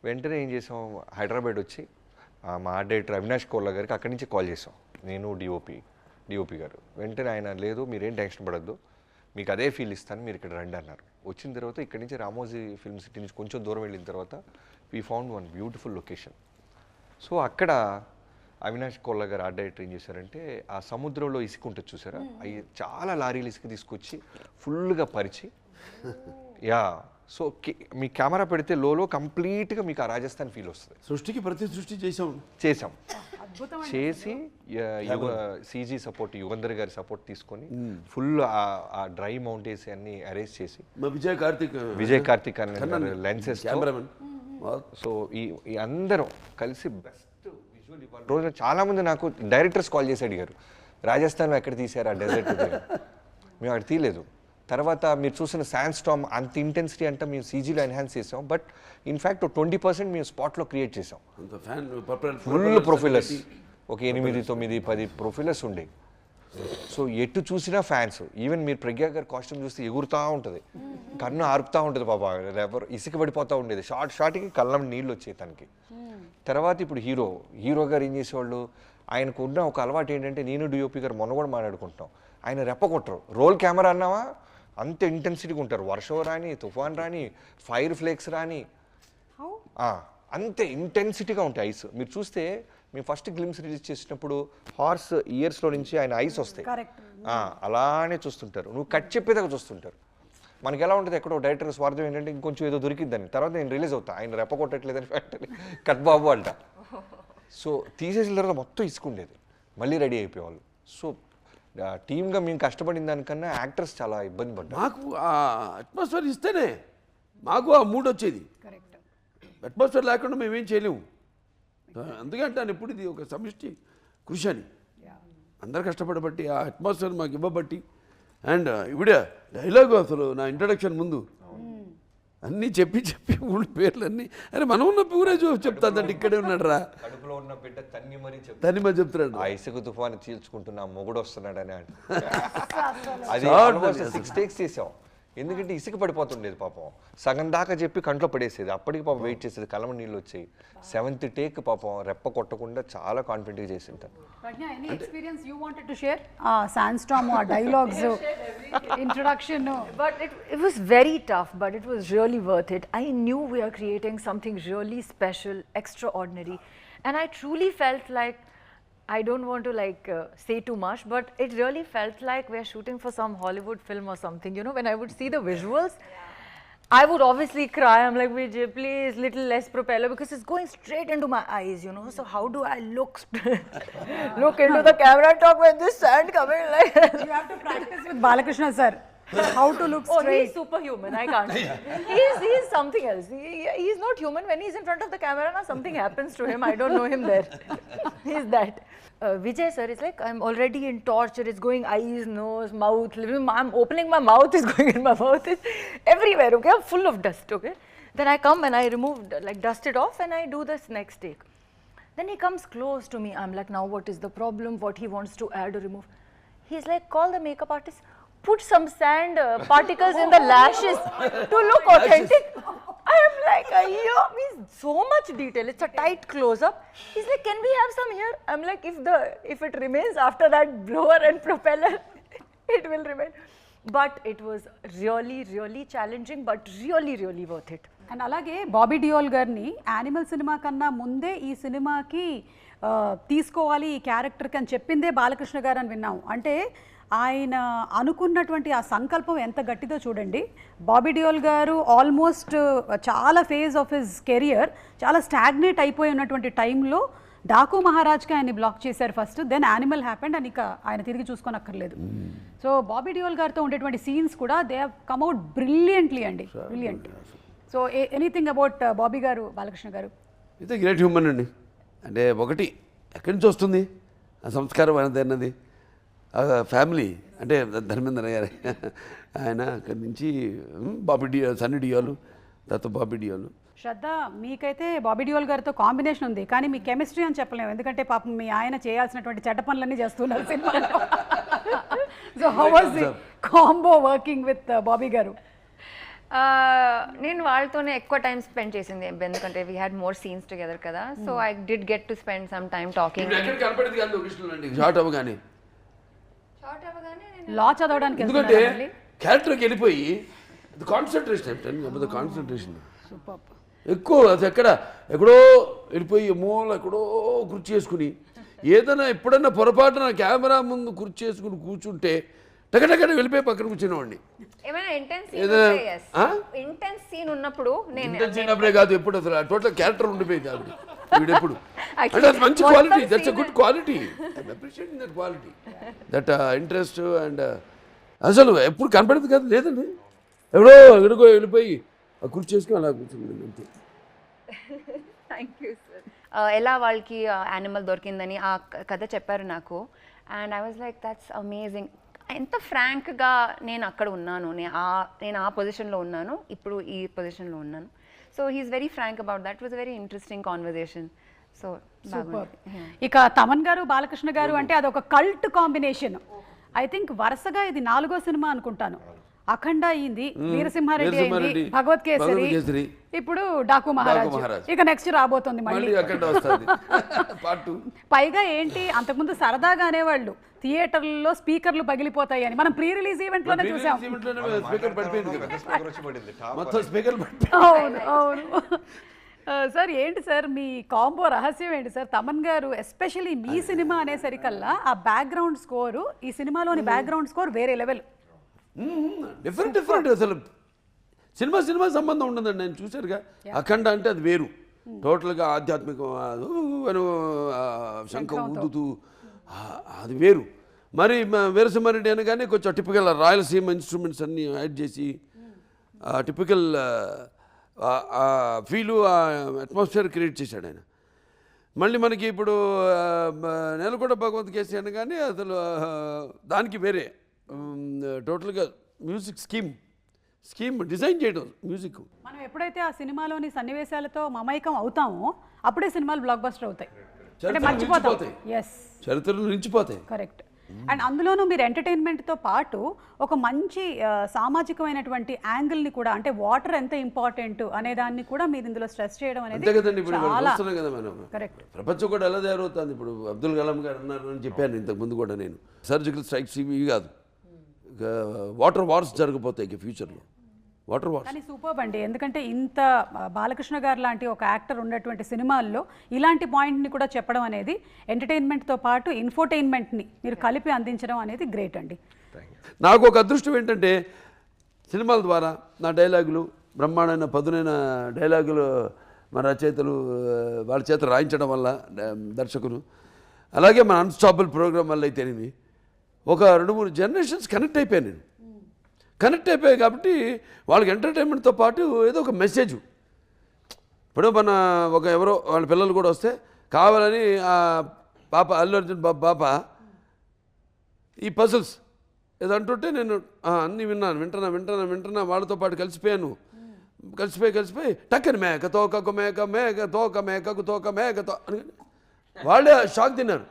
వెంటనే ఏం చేసాం, హైదరాబాద్ వచ్చి మా ఆర్ట్ డైరెక్టర్ అవినాష్ కోల్లా గారికి అక్కడి నుంచి కాల్ చేసాం, నేను డిఓపి గారు. వెంటనే ఆయన లేదు మీరేం టెన్షన్ పడద్దు, మీకు అదే ఫీల్ ఇస్తాను, మీరు ఇక్కడ రండి అన్నారు. వచ్చిన తర్వాత ఇక్కడి నుంచి రామోజీ ఫిల్మ్ సిటీ నుంచి కొంచెం దూరం వెళ్ళిన తర్వాత we found one beautiful location. So అక్కడ అవినాష్ కోల్లా గారు ఆర్ట్ డైరెక్టర్ ఏం చేశారంటే, ఆ సముద్రంలో ఇసుక ఉంటుంది చూసారా, అవి చాలా లారీలు ఇసుక తీసుకొచ్చి ఫుల్గా పరిచి, యా. సో మీ కెమెరా పెడితే లోలో కంప్లీట్గా మీకు ఆ రాజస్థాన్ ఫీల్ వస్తుంది. సృష్టికి ప్రతి సృష్టి చేసాం చేసి సీజీ సపోర్ట్ యుగంధర్ గారి సపోర్ట్ తీసుకొని ఫుల్ ఆ డ్రై మౌంటైన్స్ అన్ని అరేంజ్ చేసి విజయ్ కార్తిక్ అనే లెన్సెస్. సో ఈ అందరం కలిసి బెస్ట్ విజువల్ ఇవ్వాలి. రోజున చాలా మంది నాకు డైరెక్టర్స్ కాల్ చేసి అడిగారు, రాజస్థాన్లో ఎక్కడ తీసారు ఆ డెజర్ట్? మేము అక్కడ తీయలేదు. తర్వాత మీరు చూసిన శాండ్ స్టార్మ్ అంత ఇంటెన్సిటీ అంటే మేము సీజీలో ఎన్హాన్స్ చేసాం. బట్ ఇన్ఫ్యాక్ట్ 20% మేము స్పాట్లో క్రియేట్ చేసాం. ఫుల్ ప్రొఫైలర్స్, ఒక 8, 9, 10 ప్రొఫైలర్స్ ఉండేవి. సో ఎటు చూసినా ఫ్యాన్స్. ఈవెన్ మీరు ప్రజ్ఞా గారి కాస్ట్యూమ్ చూస్తే ఎగురుతూ ఉంటుంది, కన్ను ఆరుపుతూ ఉంటుంది పాప, ఎవరు ఇసుక పడిపోతూ ఉండేది. షార్ట్కి కళ్ళం నీళ్ళు వచ్చాయి తనకి. తర్వాత ఇప్పుడు హీరో గారు ఏం చేసేవాళ్ళు, ఆయనకు ఉన్న ఒక అలవాటు ఏంటంటే, నేను డిఓపి గారు మొన్న కూడా మాట్లాడుకుంటాం, ఆయన రెప్పకొట్టరు. రోల్ కెమెరా అన్నావా అంత ఇంటెన్సిటీగా ఉంటారు. వర్షం రాని, తుఫాన్ రాని, ఫైర్ ఫ్లేక్స్ రాని, అంతే ఇంటెన్సిటీగా ఉంటాయి ఐస్. మీరు చూస్తే మేము ఫస్ట్ గ్లిమ్స్ రిలీజ్ చేసినప్పుడు హార్స్ ఇయర్స్లో నుంచి ఆయన ఐస్ వస్తాయి, అలానే చూస్తుంటారు. నువ్వు కట్ చెప్పేదాకా చూస్తుంటారు. మనకి ఎలా ఉంటుంది, ఎక్కడో డైరెక్టర్ స్వార్థం ఏంటంటే ఇంకొంచెం ఏదో దొరికిద్దని. తర్వాత నేను రిలీజ్ అవుతా, ఆయన రెప్ప కొట్టట్లేదని ఫ్యాక్టరీ కట్ బాబు అంట. సో తీసేసిన తర్వాత మొత్తం ఇసుకుండేది, మళ్ళీ రెడీ అయిపోయేవాళ్ళు. సో టీమ్గా మేము కష్టపడిన దానికన్నా యాక్టర్స్ చాలా ఇబ్బంది పడ్డారు. మాకు ఆ అట్మాస్ఫియర్ ఇస్తేనే మాకు ఆ మూడ్ వచ్చేది. అట్మాస్ఫియర్ లేకుండా మేమేం చేయలేము. అందుకంటే ఎప్పుడు ఇది ఒక సమిష్టి కృషి అని అందరు కష్టపడబట్టి ఆ అట్మాస్ఫియర్ మాకు ఇవ్వబట్టి. అండ్ ఇవిడ డైలాగు అసలు నా ఇంట్రడక్షన్ ముందు అన్నీ చెప్పి ఊళ్ళ పేర్లన్నీ, అరే మనం ఉన్న ఊరే చెప్తాదంటే ఇక్కడే ఉన్నాడు రా, కడుపులో ఉన్న బిడ్డ తన్ని మరి చెప్తున్నాడు, ఆ ఇసుక తుఫాను చీల్చుకుంటున్నా మొగుడు వస్తున్నాడని. అది 6 takes చేసాం. ఎందుకంటే ఇసుక పడిపోతుండేది పాపం, సగం దాకా చెప్పి కంట్లో పడేసేది. అప్పటికి పాపం వెయిట్ చేసేది, కలమ నీళ్ళు వచ్చాయి. 7th take పాపం రెప్ప కొట్టకుండా చాలా కాన్ఫిడెంట్గా చేసింటాను. Any experience you wanted to share? Sandstorm or dialogues, introduction? But it was very tough, but it was really worth it. I knew we are creating something really special, extraordinary, and I truly felt like, I don't want to say too much, but it really felt like we're shooting for some Hollywood film or something. You know, when I would see the visuals, I would obviously cry. I'm like, Vijay, please, little less propeller, because it's going straight into my eyes, you know. So how do I look into the camera and talk with this sand coming like? You have to practice with Balakrishna sir. How to look Oh, straight. he's superhuman. I can't. He's something else. He's not human. When he's in front of the camera, now something happens to him. I don't know him there. He's that. Vijay sir is like, I'm already in torture. It's going eyes, nose, mouth. I'm opening my mouth. It's going in my mouth. It's everywhere. Okay, I'm full of dust. Okay. Then I come and I remove, like, dust it off, and I do this next take. Then he comes close to me. I'm like, now what is the problem? What he wants to add or remove? He's like, call the makeup artist. Put some sand particles in the lashes to look authentic. I am like, yeah, means so much detail. It's a tight close-up. He's like, can we have some here? I'm like, if it remains after that blower and propeller, it will remain. But it was really, really challenging, but really, really worth it. And అలాగే బాబీ డియోల్ గారిని animal cinema కన్నా ముందే ఈ సినిమాకి తీసుకోవాలి ఈ క్యారెక్టర్కి అని చెప్పిందే బాలకృష్ణ గారు అని విన్నాం. అంటే ఆయన అనుకున్నటువంటి ఆ సంకల్పం ఎంత గట్టిదో చూడండి. బాబీ డియోల్ గారు ఆల్మోస్ట్ చాలా ఫేజ్ ఆఫ్ హిజ్ కెరియర్ చాలా స్టాగ్నేట్ అయిపోయి ఉన్నటువంటి టైంలో డాకు మహారాజ్కి ఆయన్ని బ్లాక్ చేశారు ఫస్ట్, దెన్ యానిమల్ హ్యాపెండ్ అని ఇక ఆయన తిరిగి చూసుకోనక్కర్లేదు. సో బాబీ డియోల్ గారితో ఉండేటువంటి సీన్స్ కూడా they have come out brilliantly అండి, brilliant. So anything about Bobby garu, Balakrishna గారు? ఇది గ్రేట్ హ్యూమన్ అండి. అంటే ఒకటి ఎక్కడి నుంచి వస్తుంది ఆ సంస్కారం అనేది అన్నది, ఫ్యామిలీ అంటే ధర్మేంద్ర గారు ఆయన అక్కడి నుంచి బాబీ డియోల్, సన్నీ డియోలు, తర్వాత బాబీ డియోలు. శ్రద్ధ, మీకైతే బాబీ డియోల్ గారితో కాంబినేషన్ ఉంది, కానీ మీ కెమిస్ట్రీ అని చెప్పలేము, ఎందుకంటే పాపం మీ ఆయన చేయాల్సినటువంటి చెడ్డ పనులన్నీ చేస్తున్నారు సినిమాలో. So how was the combo working with Bobby garu? నేను వాళ్ళతోనే ఎక్కువ టైం స్పెండ్ చేసింది, ఎందుకంటే we had more scenes together కదా. So I did get to spend some time talking. Short అవ్వగానే లా చదవడానికి ఎందుకంటే క్యారెక్టర్కి వెళ్ళిపోయి కాన్సన్ట్రేషన్ ఎక్కువ, అది ఎక్కడో వెళ్ళిపోయి మూల ఎక్కడో కుర్చీ చేసుకుని ఏదైనా ఎప్పుడన్నా పొరపాటున కెమెరా ముందు కుర్చీ చేసుకుని కూర్చుంటే టకటకట వెళ్ళిపోయి పక్కన కూర్చునేవాడిని. ఏమైనా ఇంటెన్స్ సీన్ ఉన్నప్పుడు చిన్నప్పుడే కాదు, ఎప్పుడు అసలు టోటల్ క్యారెక్టర్ ఉండిపోయింది ఆవిడ. వీడెప్పుడు అంటే అది మంచి quality, that's a good quality, I'm appreciating that quality, that interest. And అసలు ఎప్పుడు కనపడదు కాదు, లేదండి, ఎక్కడికో వెళ్ళిపోయి ఆ కుర్చీ చేసుకుని అలా కూర్చుంది అంతే. Thank you sir. ఎలా వాళ్ళకి యానిమల్ దొరికిందని ఆ కథ చెప్పారు నాకు, and I was like that's amazing. ఎంత ఫ్రాంక్గా నేను అక్కడ ఉన్నాను, నేను ఆ పొజిషన్లో ఉన్నాను, ఇప్పుడు ఈ పొజిషన్లో ఉన్నాను. So he is very frank about that. Was very interesting conversation. So ఇక తమన్ గారు, బాలకృష్ణ గారు అంటే అదొక కల్ట్ కాంబినేషన్. ఐ థింక్ వరుసగా ఇది 4వ సినిమా అనుకుంటాను. అఖండ అయింది, వీరసింహారెడ్డి అయింది, భగవత్ కేసరి, ఇప్పుడు డాకు మహారాజ్, ఇక నెక్స్ట్ రాబోతుంది మళ్ళీ. పైగా ఏంటి, అంతకుముందు సరదాగా అనేవాళ్ళు థియేటర్లలో స్పీకర్లు పగిలిపోతాయి అని, మనం ప్రీ రిలీజ్ ఈవెంట్ లోనే చూసాం. అవును అవును. సార్ ఏంటి సార్ మీ కాంబో రహస్యం ఏంటి సార్? తమన్ గారు ఎస్పెషల్లీ మీ సినిమా అనేసరికల్లా ఆ బ్యాక్గ్రౌండ్ స్కోరు, ఈ సినిమాలోని బ్యాక్గ్రౌండ్ స్కోర్ వేరే లెవెల్, డిఫరెంట్. అసలు సినిమా సంబంధం ఉండదండి. నేను చూశారుగా అఖండ అంటే అది వేరు, టోటల్గా ఆధ్యాత్మికం, శంఖం ఊదుతూ అది వేరు. మరి వీరసింహారెడ్డి అనగానే కొంచెం టిపికల్ రాయలసీమ ఇన్స్ట్రుమెంట్స్ అన్నీ యాడ్ చేసి టిపికల్ ఫీలు, అట్మాస్ఫియర్ క్రియేట్ చేశాడు ఆయన. మళ్ళీ మనకి ఇప్పుడు నేలకొండ భగవత్ కేసి అనగానే అసలు దానికి వేరే టోటల్గా మ్యూజిక్ స్కీమ్ డిజైన్ చేయడం మ్యూజిక్. మనం ఎప్పుడైతే ఆ సినిమాలోని సన్నివేశాలతో మమైకం అవుతామో అప్పుడే సినిమాలు బ్లాక్ బస్టర్ అవుతాయి, అంటే మర్చిపోతాం. ఎస్, చరిత్రలు నిలిచిపోతాయి. కరెక్ట్. అండ్ అందులోనూ మీరు ఎంటర్టైన్మెంట్తో పాటు ఒక మంచి సామాజికమైనటువంటి యాంగిల్ని కూడా, అంటే వాటర్ ఎంత ఇంపార్టెంట్ అనే దాన్ని కూడా మీరు ఇందులో స్ట్రెస్ చేయడం అనేది చాలా కరెక్ట్. ప్రపంచం కూడా ఎలా తయారవుతుంది. ఇప్పుడు అబ్దుల్ కలాం గారు అన్నారు అని చెప్పాను ఇంతకు ముందు కూడా, నేను సర్జికల్ స్ట్రైక్స్ ఇవి కాదు, వాటర్ వార్స్ జరగబోతాయి ఇక ఫ్యూచర్లో, వాటర్ వార్స్. కానీ సూపర్బ్ అండి, ఎందుకంటే ఇంత బాలకృష్ణ గారు లాంటి ఒక యాక్టర్ ఉన్నటువంటి సినిమాల్లో ఇలాంటి పాయింట్ని కూడా చెప్పడం అనేది, ఎంటర్టైన్మెంట్తో పాటు ఇన్ఫోటైన్మెంట్ని మీరు కలిపి అందించడం అనేది గ్రేట్ అండి. నాకు ఒక అదృష్టం ఏంటంటే సినిమాల ద్వారా నా డైలాగులు బ్రహ్మాండమైన పదునైన డైలాగులు మన రచయితలు వాళ్ళ చేత రాయించడం వల్ల దర్శకులు, అలాగే మన అన్స్టాపబుల్ ప్రోగ్రామ్ వల్ల అయితేనేమి ఒక 2-3 జనరేషన్స్ కనెక్ట్ అయిపోయాను నేను. కనెక్ట్ అయిపోయాయి కాబట్టి వాళ్ళకి ఎంటర్టైన్మెంట్తో పాటు ఏదో ఒక మెసేజ్. ఇప్పుడు మన ఎవరో వాళ్ళ పిల్లలు కూడా వస్తే కావాలని ఆ పాప అల్లు అర్జున్ పాప ఈ పజిల్స్ ఏదో అంటుంటే నేను అన్నీ వింటున్నా వాళ్ళతో పాటు కలిసిపోయాను. కలిసిపోయి టక్కని మేక తోకకు మేక తోకకు తోక మేకతో అని వాళ్ళే షాక్ తిన్నారు.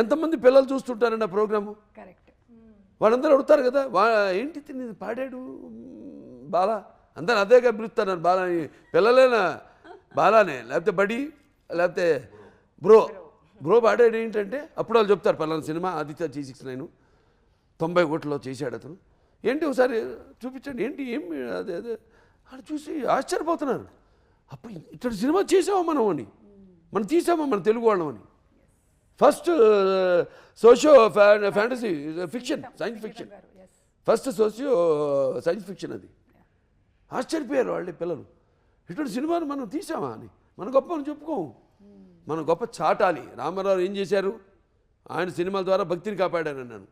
ఎంతమంది పిల్లలు చూస్తుంటారండి ఆ ప్రోగ్రాము. కరెక్ట్. వాళ్ళందరూ అడుగుతారు కదా, ఏంటి తిని పాడాడు బాలా, అందరూ అదేగా పిలుస్తారు బాలాని. పిల్లలేనా బాలానే, లేకపోతే బడి, లేకపోతే బ్రో పాడాడు ఏంటంటే అప్పుడు వాళ్ళు చెప్తారు పలానా సినిమా ఆదిత్య G69 90 కోట్లలో చేశాడు అతను, ఏంటి ఒకసారి చూపించండి, ఏంటి ఏమి అదే అది చూసి ఆశ్చర్యపోతున్నారు. అప్పుడు ఇట్లా సినిమా చేసామా మనం తీసామా మన తెలుగు వాళ్ళమని. First socio fantasy fiction, science fiction, first socio science fiction. అది ఆశ్చర్యపోయారు వాళ్ళే పిల్లలు, ఇటువంటి సినిమాను మనం తీసామా అని. మన గొప్ప అని చెప్పుకోము, మన గొప్ప చాటాలి. రామారావు ఏం చేశారు, ఆయన సినిమాల ద్వారా భక్తిని కాపాడారు అన్నాను,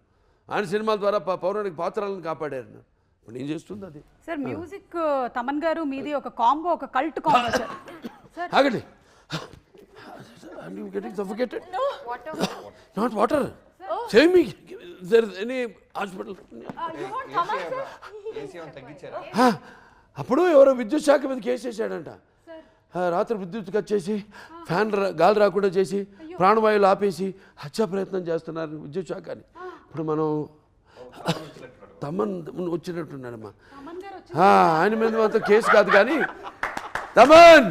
ఆయన సినిమాల ద్వారా పౌరాణిక పాత్రలను కాపాడారు అన్నాను. ఇప్పుడు ఏం చేస్తుంది అది. సార్ మ్యూజిక్ తమన్ గారు మీది ఒక కాంబో, ఒక కల్ట్ కాంబో సార్. ఆగండి, I'm getting suffocated. No. Water. Not water. Save me. Is there any hospital? You want Thaman, sir? అప్పుడు ఎవరో విద్యుత్ శాఖ మీద కేసు వేసాడంట. రాత్రి విద్యుత్ కట్ చేసి ఫ్యాన్ గాలి రాకుండా చేసి ప్రాణవాయువులు ఆపేసి హత్యా ప్రయత్నం చేస్తున్నారు విద్యుత్ శాఖ అని. ఇప్పుడు మనం తమన్ వచ్చినట్టున్నాడమ్మా, ఆయన మీద మాత్రం కేసు కాదు కానీ తమన్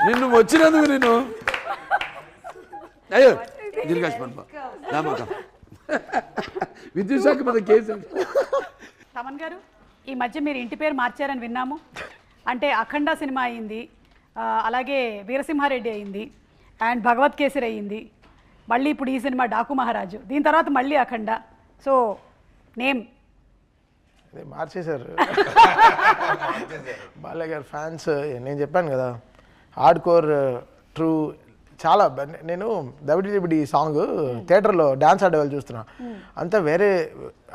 నిన్ను వచ్చినందుకు నేను అయ్యో విద్యుత్ శాఖ మీద కేసు. తమన్ గారు ఈ మధ్య మీరు ఇంటి పేరు మార్చారని విన్నాము. అంటే అఖండ సినిమా అయింది, అలాగే వీరసింహారెడ్డి అయింది, అండ్ భగవత్ కేసరి అయింది, మళ్ళీ ఇప్పుడు ఈ సినిమా డాకు మహారాజు, దీని తర్వాత మళ్ళీ అఖండ. సో నేమ్ మార్చేశారు బాలయ్య గారు ఫ్యాన్స్. నేను చెప్పాను కదా హార్డ్ కోర్ ట్రూ చాలా. నేను డబ్ల్యూడబ్ల్యూఈ సాంగ్ థియేటర్లో డ్యాన్స్ ఆడేవాళ్ళు చూస్తున్నా, అంతా వేరే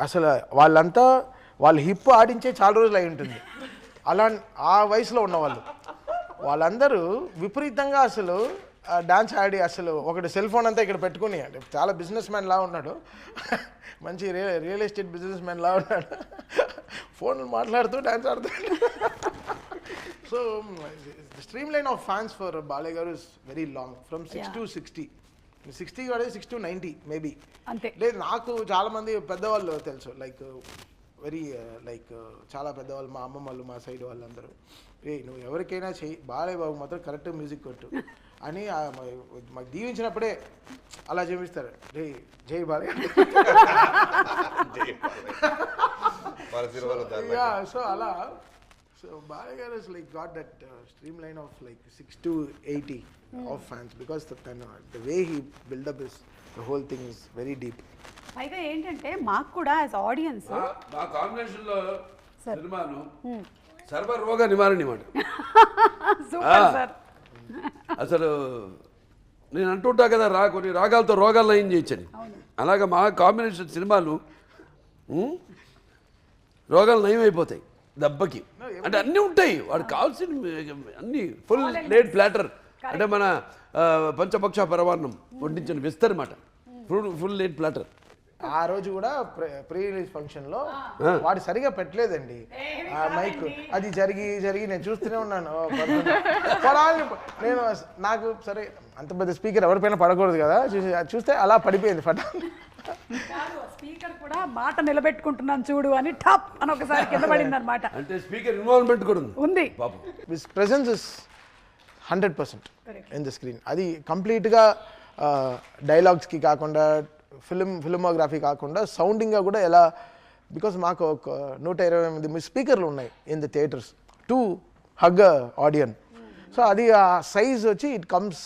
అసలు. వాళ్ళు హిప్ ఆడించే చాలా రోజులు అయి ఉంటుంది. అలా ఆ వయసులో ఉన్నవాళ్ళు వాళ్ళందరూ విపరీతంగా అసలు డ్యాన్స్ ఆడి, అసలు ఒకటి సెల్ ఫోన్ అంతా ఇక్కడ పెట్టుకుని, అంటే చాలా బిజినెస్ మ్యాన్ లా ఉన్నాడు, మంచి రియల్ ఎస్టేట్ బిజినెస్ మ్యాన్ లా ఉన్నాడు, ఫోన్లు మాట్లాడుతూ డ్యాన్స్ ఆడుతాడు. So the streamline of fans for Balay Garu is very long, from 6 to 60. 60 కాదు 6 to 90 మేబీ. అంతే. లేదు నాకు చాలా మంది పెద్దవాళ్ళు తెలుసు, లైక్ వెరీ లైక్ చాలా పెద్దవాళ్ళు, మా అమ్మమ్మ వాళ్ళు, మా సైడ్ వాళ్ళందరూ, నువ్వు ఎవరికైనా చెయ్యి బాలయ్య బాబు మాత్రం కరెక్ట్ మ్యూజిక్ కొట్టు అని మాకు దీవించినప్పుడే అలా చూపిస్తారు. జై బాలయ్య. సో అలా. So Balay Garu is like got that streamline of like 6 to 80 of fans, because the way he build up is, the whole thing is very deep. అయితే ఏంటంటే మాకు కూడా యాజ్ ఆడియన్స్ మా కాంబినేషన్లో సినిమాను సర్వ రోగ నివారణ మాట. Super sir. అసలు నేను అంటుంటా కదా కొన్ని రాగాలతో రోగాలు నయం చేయొచ్చని, అలాగా మా కాంబినేషన్ సినిమాలు రోగాలు నయం అయిపోతాయి దెబ్బకి. అంటే అన్నీ ఉంటాయి, వాడికి కావాల్సిన అన్నీ ఫుల్ లేడ్ ప్లాటర్, అంటే మన పంచపక్ష పరమాన్నం వడ్డించిన విస్తరమాట, ఫుల్ లేడ్ ప్లాటర్. ఆ రోజు కూడా ప్రీ రిలీజ్ ఫంక్షన్లో వాడు సరిగా పెట్టలేదండి ఆ మైక్. అది జరిగి నేను చూస్తూనే ఉన్నాను. నేను నాకు సరే అంత పెద్ద స్పీకర్ ఎవరిపైన పడకూడదు కదా, చూస్తే అలా పడిపోయింది ఫట. స్పీకర్ కూడా మాట నిలబెట్టుకుంటున్నాను చూడు అని టాప్ అని ఒకసారి కింద పడింది అనమాట. అంటే స్పీకర్ ఇన్వాల్వ్మెంట్ కూడా ఉంది. His presence is 100% in the screen. అది కంప్లీట్గా డైలాగ్స్కి కాకుండా, ఫిల్మోగ్రఫీ కాకుండా సౌండింగ్గా కూడా ఎలా, బికాస్ మాకు ఒక 128 స్పీకర్లు ఉన్నాయి in the theatres to hug audience. So అది ఆ సైజ్ వచ్చి ఇట్ కమ్స్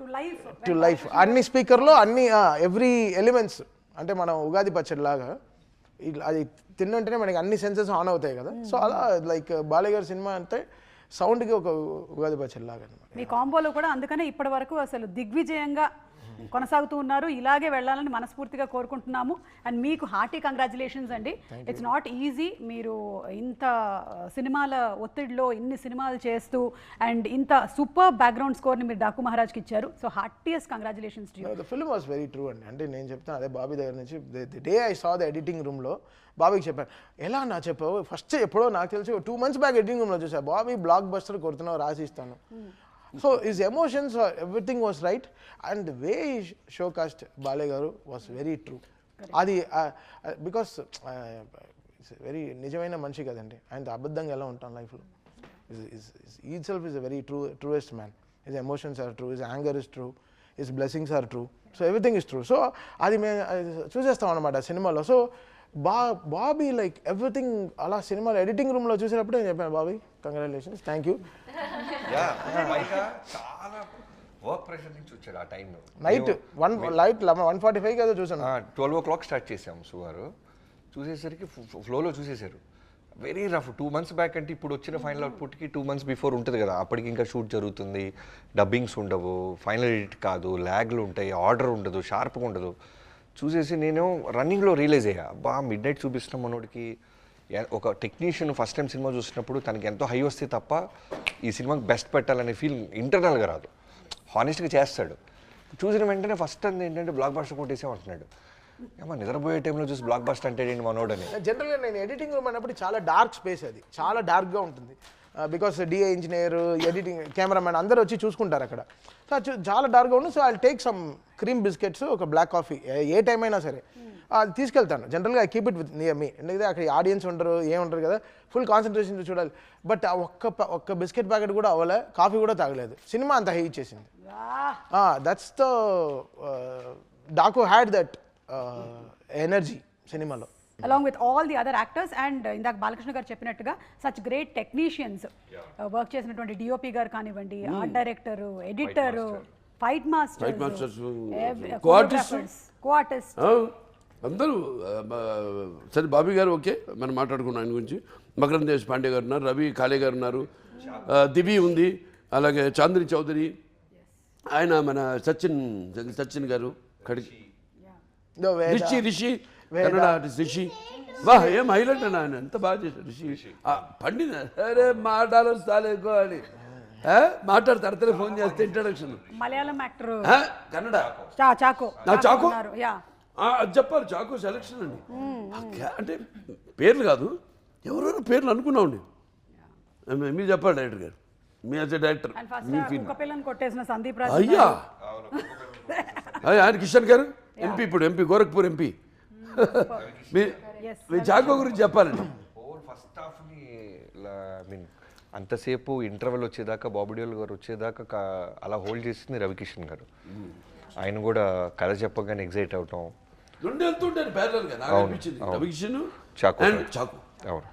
టు లైఫ్. అన్ని స్పీకర్లో అన్ని ఎవ్రీ ఎలిమెంట్స్, అంటే మనం ఉగాది పచ్చడి లాగా అది తిన్నంటేనే మనకి అన్ని సెన్సెస్ ఆన్ అవుతాయి కదా. సో అలా లైక్ బాలయ్య గారి సినిమా అంటే సౌండ్కి ఒక ఉగాది పచ్చడిలాగా అనమాట. మీ కాంబోలో కూడా అందుకనే ఇప్పటి వరకు అసలు దిగ్విజయంగా కొనసాగుతూ ఉన్నారు. ఇలాగే వెళ్ళాలని మనస్ఫూర్తిగా కోరుకుంటున్నాము. అండ్ మీకు హార్టీ కంగ్రాచులేషన్స్ అండి. It's not easy. మీరు ఇంత సినిమాల ఒత్తిడిలో ఇన్ని సినిమాలు చేస్తూ అండ్ ఇంత సూపర్ బ్యాక్గ్రౌండ్ స్కోర్ని మీరు డాకు మహారాజ్కి ఇచ్చారు. So heartiest congratulations to you. The film was very true అండి. అంటే నేను చెప్తాను అదే బాబీ దగ్గర నుంచి the day I saw the editing రూమ్లో బాబీకి చెప్పాను, ఎలా నా చెప్పావు ఫస్ట్ ఎప్పుడో నాకు తెలిసి 2 months బ్యాక్ ఎడిటింగ్ రూమ్లో చూసా, బాబీ బ్లాక్ బస్టర్ కొడుతున్నావు రాసి ఇస్తాను. So his emotions everything was right and the way showcased Balayya garu was very true. అది బికాస్ వెరీ నిజమైన మనిషి కదండి, ఆయన అబద్ధంగా ఎలా ఉంటాం లైఫ్లో. ఈ self is a very truest man. His emotions are true, his anger is true, his blessings are true. So everything is true. So అది మేము చూసేస్తాం అనమాట సినిమాలో. సో బాబీ లైక్ ఎవ్రీథింగ్ అలా సినిమాలో ఎడిటింగ్ రూమ్లో చూసినప్పుడు నేను చెప్పాను, బాబీ కంగ్రాచులేషన్స్, థ్యాంక్ యూ. చాలా వర్క్ ప్రెషర్ నుంచి వచ్చాడు ఆ టైంలో. నైట్ 1:45 ఏదో చూసాను. 12 o'clock స్టార్ట్ చేసాం సువారు. చూసేసరికి ఫ్లోలో చూసేశారు. Very rough. 2 months బ్యాక్ అంటే ఇప్పుడు వచ్చిన ఫైనల్ అవుట్పుట్కి 2 months బిఫోర్ ఉంటుంది కదా, అప్పటికి ఇంకా షూట్ జరుగుతుంది, డబ్బింగ్స్ ఉండవు, ఫైనల్ ఎడిట్ కాదు, ల్యాగ్లు ఉంటాయి, ఆర్డర్ ఉండదు, షార్ప్గా ఉండదు. చూసేసి నేను రన్నింగ్లో రియలైజ్ అయ్యా, మిడ్ నైట్ చూపిస్తున్నాం మనోడికి. ఒక టెక్నీషియన్ ఫస్ట్ టైం సినిమా చూసినప్పుడు తనకి ఎంతో హై వస్తే తప్ప ఈ సినిమాకి బెస్ట్ పెట్టాలనే ఫీల్ ఇంటర్నల్గా రాదు, హానెస్ట్గా చేస్తాడు. చూసిన వెంటనే ఫస్ట్ అంది ఏంటంటే బ్లాక్ బస్టర్ కొట్టేసామంటున్నాడు. ఏమో నిద్రపోయే టైంలో చూసి బ్లాక్ బస్టర్ అంటే ఏంటి మనోడని. జనరల్గా నేను ఎడిటింగ్ రూమ్ అన్నప్పుడు చాలా డార్క్ స్పేస్, అది చాలా డార్క్గా ఉంటుంది. Because DI engineer, editing, cameramen అందరూ వచ్చి చూసుకుంటారు అక్కడ. సో చాలా డార్క్గా ఉంటుంది. So I take some cream biscuits, ఒక బ్లాక్ కాఫీ, ఏ టైం అయినా సరే అది తీసుకెళ్తాను. జనరల్గా I keep it with near me, ఎందుకంటే అక్కడ ఆడియన్స్ ఉండరు, ఏముంటారు కదా, ఫుల్ కాన్సన్ట్రేషన్ చూడాలి. బట్ ఆ ఒక్క బిస్కెట్ ప్యాకెట్ కూడా అవ్వలే, కాఫీ కూడా తాగలేదు, సినిమా అంత హై ఇచ్చేసింది. That's the Daaku had that energy సినిమాలో. along with all the other actors and ఇందాక బాలకృష్ణ గారు చెప్పినట్టుగా such great technicians వర్క్ చేసినటువంటి డిఓపి గారు కానివ్వండి, art director, editor, fight masters, co-artist అందరూ. సరే బాబీ గారు ఓకే, మనం మాట్లాడుకున్నాం ఆయన గురించి. మకరం దేశ్ పాండే గారు ఉన్నారు, రవి కాళే గారు ఉన్నారు, దివి ఉంది, అలాగే చాంద్రి చౌదరి, ఆయన మన సచిన్ గారు, కడికి రిషి కన్నడ ఆర్టిస్ట్ రిషి. వా ఏం హైలైట్ అన్న, ఆయన ఎంత బాగా చేశాడు రిషి. పండిన అరే మాట్లాడాలి సాలేకో అని మాట్లాడతారు, ఫోన్ చేస్తే ఇంట్రడక్షన్. మలయాళం యాక్టర్ కన్నడ చాకో. అది చెప్పాలి, చాకో సెలక్షన్ అండి. అంటే పేర్లు కాదు, ఎవరెవరు పేర్లు అనుకున్నాం నేను. మీరు చెప్పాలి డైరెక్టర్ గారు, మీ యాజ్ ఎ డైరెక్టర్ పిల్లని కొట్టేసిన సందీప్ రాజ్. అయ్యా ఆయన కిషన్ గారు ఎంపీ, ఇప్పుడు ఎంపీ గోరఖ్పూర్ ఎంపీ. మీ చాకో గురించి చెప్పాలండి. ఫస్ట్ హాఫ్ని మీన్ అంతసేపు ఇంటర్వెల్ వచ్చేదాకా, బాబుడియోల్ గారు వచ్చేదాకా అలా హోల్డ్ చేసింది రవికిషన్ గారు. ఆయన కూడా కథ చెప్పగానే ఎగ్జైట్ అవటం. అవును,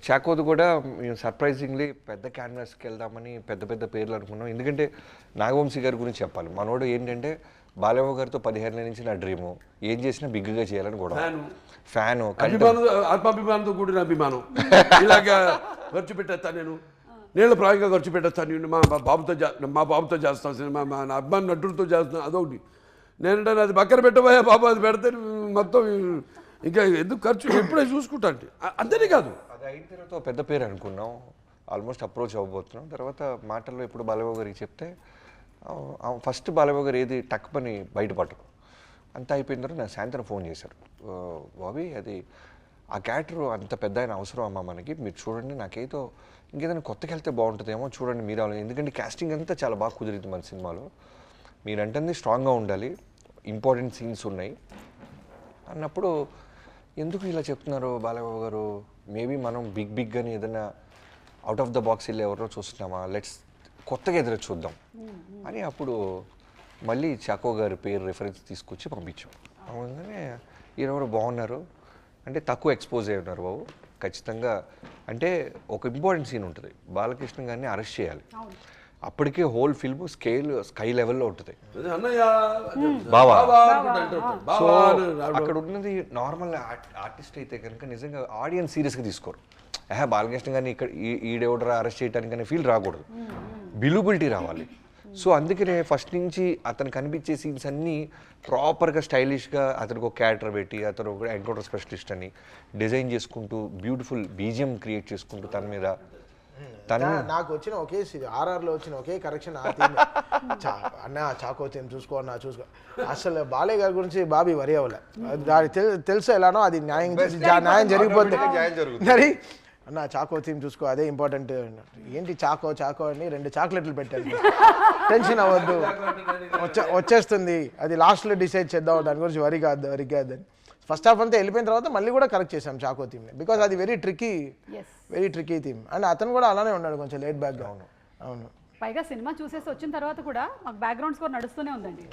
చాకోది కూడా మేము సర్ప్రైజింగ్లీ పెద్ద క్యాన్వాస్కి వెళ్దామని పెద్ద పెద్ద పేర్లు అనుకున్నాం. ఎందుకంటే నాగవంశీ గారి గురించి చెప్పాలి. మనోడు ఏంటంటే బాలయ్య గారితో 15 ఏళ్ళ నుంచి నా డ్రీము, ఏం చేసినా బిగ్గా చేయాలని కూడా ఫ్యాను, ఆత్మాభిమానంతో కూడిన అభిమానం. ఇలాగా ఖర్చు పెట్టేస్తాను నేను, నీళ్ళ ప్రాయంగా ఖర్చు పెట్టేస్తాను నేను, మా బాబుతో చేస్తాను సినిమా, మా అభిమాని నటులతో చేస్తాను, అదొకటి. నేనంటే అది పక్కన పెట్టబోయా బాబు, అది పెడితే మొత్తం ఇంకా ఎందుకు ఖర్చు, ఎప్పుడే చూసుకుంటా అంటే అంతేనే కాదు. అది అయిన తర్వాత పెద్ద పేరు అనుకున్నాం, ఆల్మోస్ట్ అప్రోచ్ అవ్వబోతున్నాం. తర్వాత మాటల్లో ఇప్పుడు బాలయ్య గారికి చెప్తే ఫస్ట్ బాలయ్య గారు ఏది టక్ పని బయటపడరు. అంతా అయిపోయిన తర్వాత నాకు సాయంత్రం ఫోన్ చేశారు, బాబీ అది ఆ క్యారెక్టర్ అంత పెద్ద ఆయన అవసరం అమ్మా మనకి, మీరు చూడండి, నాకేదో ఇంకేదైనా కొత్తగా వెళ్తే బాగుంటుందేమో చూడండి మీరు, ఎందుకంటే కాస్టింగ్ అంతా చాలా బాగా కుదిరింది మన సినిమాలో, మీరంటే స్ట్రాంగ్గా ఉండాలి, ఇంపార్టెంట్ సీన్స్ ఉన్నాయి అన్నప్పుడు, ఎందుకు ఇలా చెప్తున్నారు బాలయ్య గారు, మేబీ మనం బిగ్గాని ఏదైనా అవుట్ ఆఫ్ ద బాక్స్ వెళ్ళి ఎవరో చూస్తున్నామా, లెట్స్ కొత్తగా ఎదురు చూద్దాం అని అప్పుడు మళ్ళీ చాకో గారి పేరు రిఫరెన్స్ తీసుకొచ్చి పంపించాం. అవునంగానే ఈయనెవరు బాగున్నారు అంటే తక్కువ ఎక్స్పోజ్ అయి ఉన్నారు బాబు ఖచ్చితంగా. అంటే ఒక ఇంపార్టెంట్ సీన్ ఉంటుంది, బాలకృష్ణ గారిని అరెస్ట్ చేయాలి, అప్పటికే హోల్ ఫిల్మ్ స్కై లెవెల్లో ఉంటుంది. అదే అన్నయ్య బావా. అనుకుంటా అంటుంటాడు. సో బావా అని రావడం. అక్కడ ఉన్నది నార్మల్ ఆర్టిస్ట్ అయితే కనుక నిజంగా ఆడియన్స్ సీరియస్గా తీసుకోరు. బాలకృష్ణ గారిని ఇక్కడ ఈడెవడరా అరెస్ట్ చేయడానికనే ఫీల్ రాకూడదు, బిలిబిలిటీ రావాలి. సో అందుకనే ఫస్ట్ నుంచి అతను కనిపించే సీన్స్ అన్నీ ప్రాపర్గా స్టైలిష్గా అతనికి ఒక క్యారెక్టర్ పెట్టి అతను ఒక ఎన్కౌంటర్ స్పెషలిస్ట్ అని డిజైన్ చేసుకుంటూ బ్యూటిఫుల్ బీజిఎం క్రియేట్ చేసుకుంటూ తన మీద నాకు వచ్చిన ఒకే ఆర్ఆర్లో వచ్చిన ఒకే కరెక్షన్ ఆ థీమ్. అన్న చాకో థీమ్ చూసుకో అన్న చూసుకో. అసలు బాలయ్య గారి గురించి బాబీ వరి అవ్వలే, తెలుసు ఎలానో అది న్యాయం జరిగిపోతుంది. మరి అన్న చాకో థీమ్ చూసుకో అదే ఇంపార్టెంట్. ఏంటి చాకో అని 2 చాక్లెట్లు పెట్టాను, టెన్షన్ అవ్వద్దు వచ్చేస్తుంది, అది లాస్ట్లో డిసైడ్ చేద్దాం, దాని గురించి వరి కాదని. ఫస్ట్ హాఫ్ అంతా వెళ్ళిపోయిన తర్వాత మళ్ళీ కూడా కరెక్ట్ చేసాం చాకో థీమ్ని, బికాజ్ అది వెరీ ట్రికీ థీమ్. అండ్ అతను కూడా అలానే ఉన్నాడు, కొంచెం లేట్ బ్యాక్గా. అవును, పైగా సినిమా చూసేసి వచ్చిన తర్వాత కూడా మాకు బ్యాక్గ్రౌండ్ స్కోర్ నడుస్తూనే ఉందండి,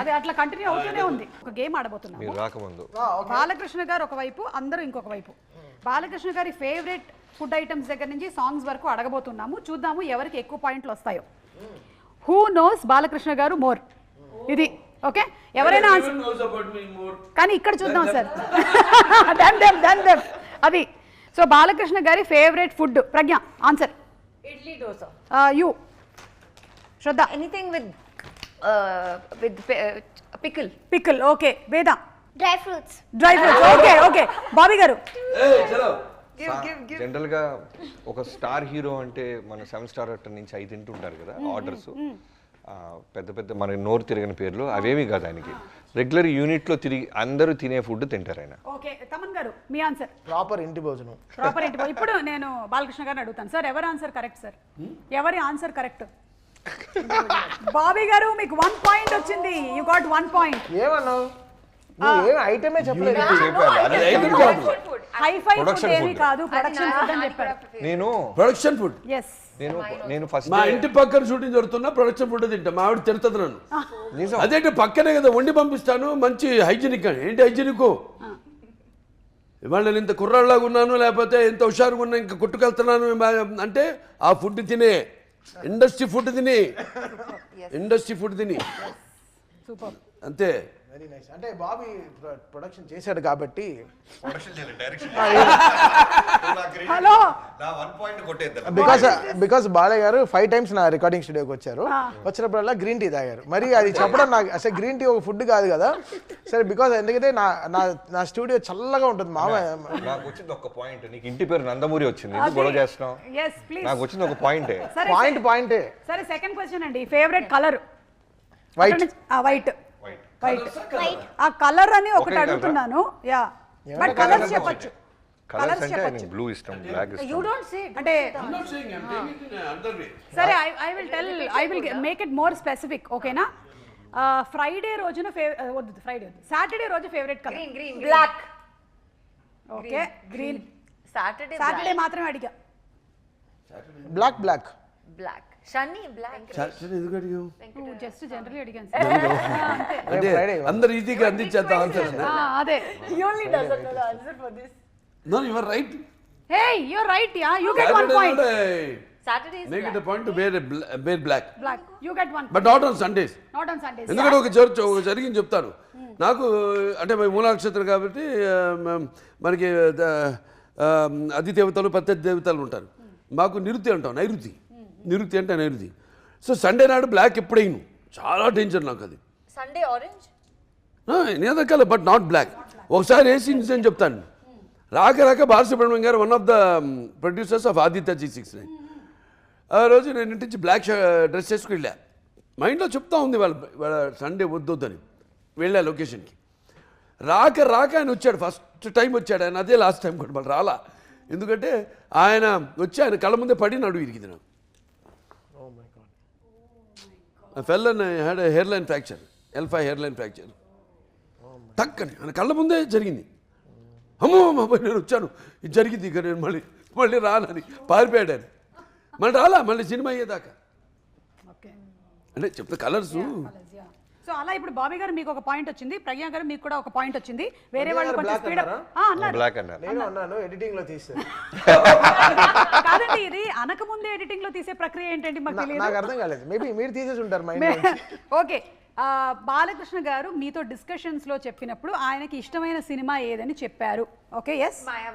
అది అట్లా కంటిన్యూ అవుతూనే ఉంది. ఒక గేమ్ ఆడబోతున్నాము. రాకముందు బాలకృష్ణ గారు ఒకవైపు, అందరూ ఇంకొక వైపు. Balakrishna garu favourite food items దగ్గర నుంచి సాంగ్స్ వరకు అడగబోతున్నాము. చూద్దాము ఎవరికి ఎక్కువ పాయింట్లు వస్తాయో. హూ నోస్ బాలకృష్ణ గారు మోర్, ఇది ఓకే. ఎవరైనా కానీ ఇక్కడ చూద్దాం సార్. అది so Balakrishna garu favourite food. Pragya answer idli dosa. You Shraddha anything with pickle. Okay. Veda Dry fruits. Okay. Bobby garu general గా ఒక స్టార్ హీరో అంటే మన 7 స్టార్ హోటల్ నుంచి 5 తింటుంటారు కదా ఆర్డర్స్, పెద్ద మన నోరు తిరగని పేర్లు అవేమి కాదు. ఆయనకి రెగ్యులర్ యూనిట్ లో తిరిగి అందరూ తినే ఫుడ్ తింటారు ఆయన. ఓకే. తమన్ గారు మీ ఆన్సర్ ప్రాపర్ ఇంటి భోజనం. ఇప్పుడు నేను బాలకృష్ణ గారిని అడుగుతాను సార్, ఎవరి ఆన్సర్ కరెక్ట్ సార్? ఎవరి ఆన్సర్ కరెక్ట్? బాబీ గారు మీకు 1 పాయింట్ వచ్చింది. You got 1 point. ఏమన్నావు? ఐటమే చెప్పలేదు. హైఫై ఫుడ్ ఏమీ కాదు, ప్రొడక్షన్ ఫుడ్ అని చెప్పారు. నేను ప్రొడక్షన్ ఫుడ్. ఎస్. నేను ఫస్ట్ మా ఇంటి పక్కన షూటింగ్ జరుగుతున్నా ప్రొడక్షన్ ఫుడ్ తింటా. మా ఆవిడ తిడుతుంది నన్ను. అదేంటి పక్కనే కదా వండి పంపిస్తాను, మంచి హైజీనిక్ అని. ఏంటి హైజీనిక్? ఇవాళ నేను ఇంత కుర్రాళ్ళలాగా ఉన్నాను, లేకపోతే ఇంత హుషారుగా ఉన్నా, ఇంకా కొట్టుకెళ్తున్నాను అంటే ఆ ఫుడ్ తినే, ఇండస్ట్రీ ఫుడ్ తిని సూపర్. అంతే. Very nice. అంటే బాబీ ప్రొడక్షన్ చేశాడు కాబట్టి హలో బికాస్ బాలయ్య గారు 5 times నా రికార్డింగ్ స్టూడియోకి వచ్చారు. వచ్చినప్పుడల్లా గ్రీన్ టీ తాగారు. మరి అది చెప్పడం నాకు అసలు గ్రీన్ టీ ఒక ఫుడ్ కాదు కదా. సరే, బికాస్ ఎందుకంటే నా స్టూడియో చల్లగా ఉంటుంది. నాకు వచ్చింది ఒక పాయింట్. నీకు ఇంటి పేరు నందమూరి వచ్చింది, గొడవ చేస్తున్నావు. నాకు వచ్చింది ఒక పాయింటే. పాయింటే. సరే, సెకండ్ క్వశ్చన్ అండి. Favourite colour? వైట్. ఆ కలర్ అని ఒకటి అడుగుతున్నాను. యా, బట్ కలర్స్ చెప్పొచ్చు. కలర్స్ అంటే బ్లూ ఇష్టం, బ్లాక్ ఇష్టం. యు డోంట్ సే అంటే సరే, I will make it more specific. ఓకేనా? ఫ్రైడే రోజున సాటర్డే రోజు favourite colour? Green. Black. Okay. Green. Saturday మాత్రమే అడిగా. బ్లాక్. షన్నీ బ్లాక్. ఎందుకు అడిగావు? జస్ట్ జనరల్లీ అడిగాను. అంటే అందరు ఈజీగా అందించేద్దాం ఆన్సర్. అదే. He only doesn't know the answer for this. No, you are right. Hey, you're right. Yeah, you get 1 point. Saturday is Make it a point to wear black. You get 1. But not on Sundays. ఎందుకంటే ఒక జరిగింది చెప్తాను. నాకు అంటే మూలా నక్షత్రం కాబట్టి మనకి అధిదేవతలు ప్రత్యర్థి దేవతలు ఉంటారు. మాకు నిరుతి అంటాం, నైరుతి అంటే నైరుతి. సో సండే నాడు బ్లాక్ ఎప్పుడైనా చాలా డేంజర్ నాకు. అది సండే ఆరెంజ్ నేదకాల, బట్ నాట్ బ్లాక్. ఒకసారి వేసి అని చెప్తాను. రాక Balasubrahmanyam garu one of the producers of Aditya G69. ఆ రోజు నేను ఇంటి నుంచి బ్లాక్ డ్రెస్ చేసుకుని వెళ్ళా. మైండ్లో చెప్తా ఉంది వాళ్ళ సండే వద్దని. వెళ్ళా లొకేషన్కి. రాక ఆయన వచ్చాడు. ఫస్ట్ టైం వచ్చాడు ఆయన, అదే లాస్ట్ టైం కూడా వాళ్ళు రాలా. ఎందుకంటే ఆయన వచ్చి ఆయన కళ్ళ ముందే పడి నడువు ఇరిగింది నాకు. Fell and had hairline fracture, L5 hairline fracture. టక్కని ఆయన కళ్ళ ముందే జరిగింది. అమ్మో నేను వచ్చాను, ఇది జరిగింది, ఇక నేను మళ్ళీ రానని పారిపోయాడు ఆయన. మళ్ళీ రాలా, మళ్ళీ సినిమా అయ్యేదాకా. అంటే చెప్తే కలర్స్ సో అలా ఇప్పుడు బాబీ గారు మీకు ఒక పాయింట్ వచ్చింది, ప్రజ్ఞా గారు మీకు కూడా ఒక పాయింట్ వచ్చింది. వేరే ప్రజ్ఞా వాళ్ళు గారు కొంచెం black స్పీడ్ అన్నారా? అన్నారు. బ్లాక్ అన్నారు. నేను అన్నాను ఎడిటింగ్ లో తీస్తే. కాదండి, ఇది అనకముందే ఎడిటింగ్ లో తీసే ప్రక్రియ ఏంటండి మాకు తెలియదు. నాకు అర్థం కాలేదు, మేబీ మీరు తీసేసి ఉంటారు మైండ్. ఓకే, బాలకృష్ణ గారు మీతో డిస్కషన్స్ లో చెప్పినప్పుడు ఆయనకి ఇష్టమైన సినిమా ఏదని చెప్పారు. Okay, yes Maya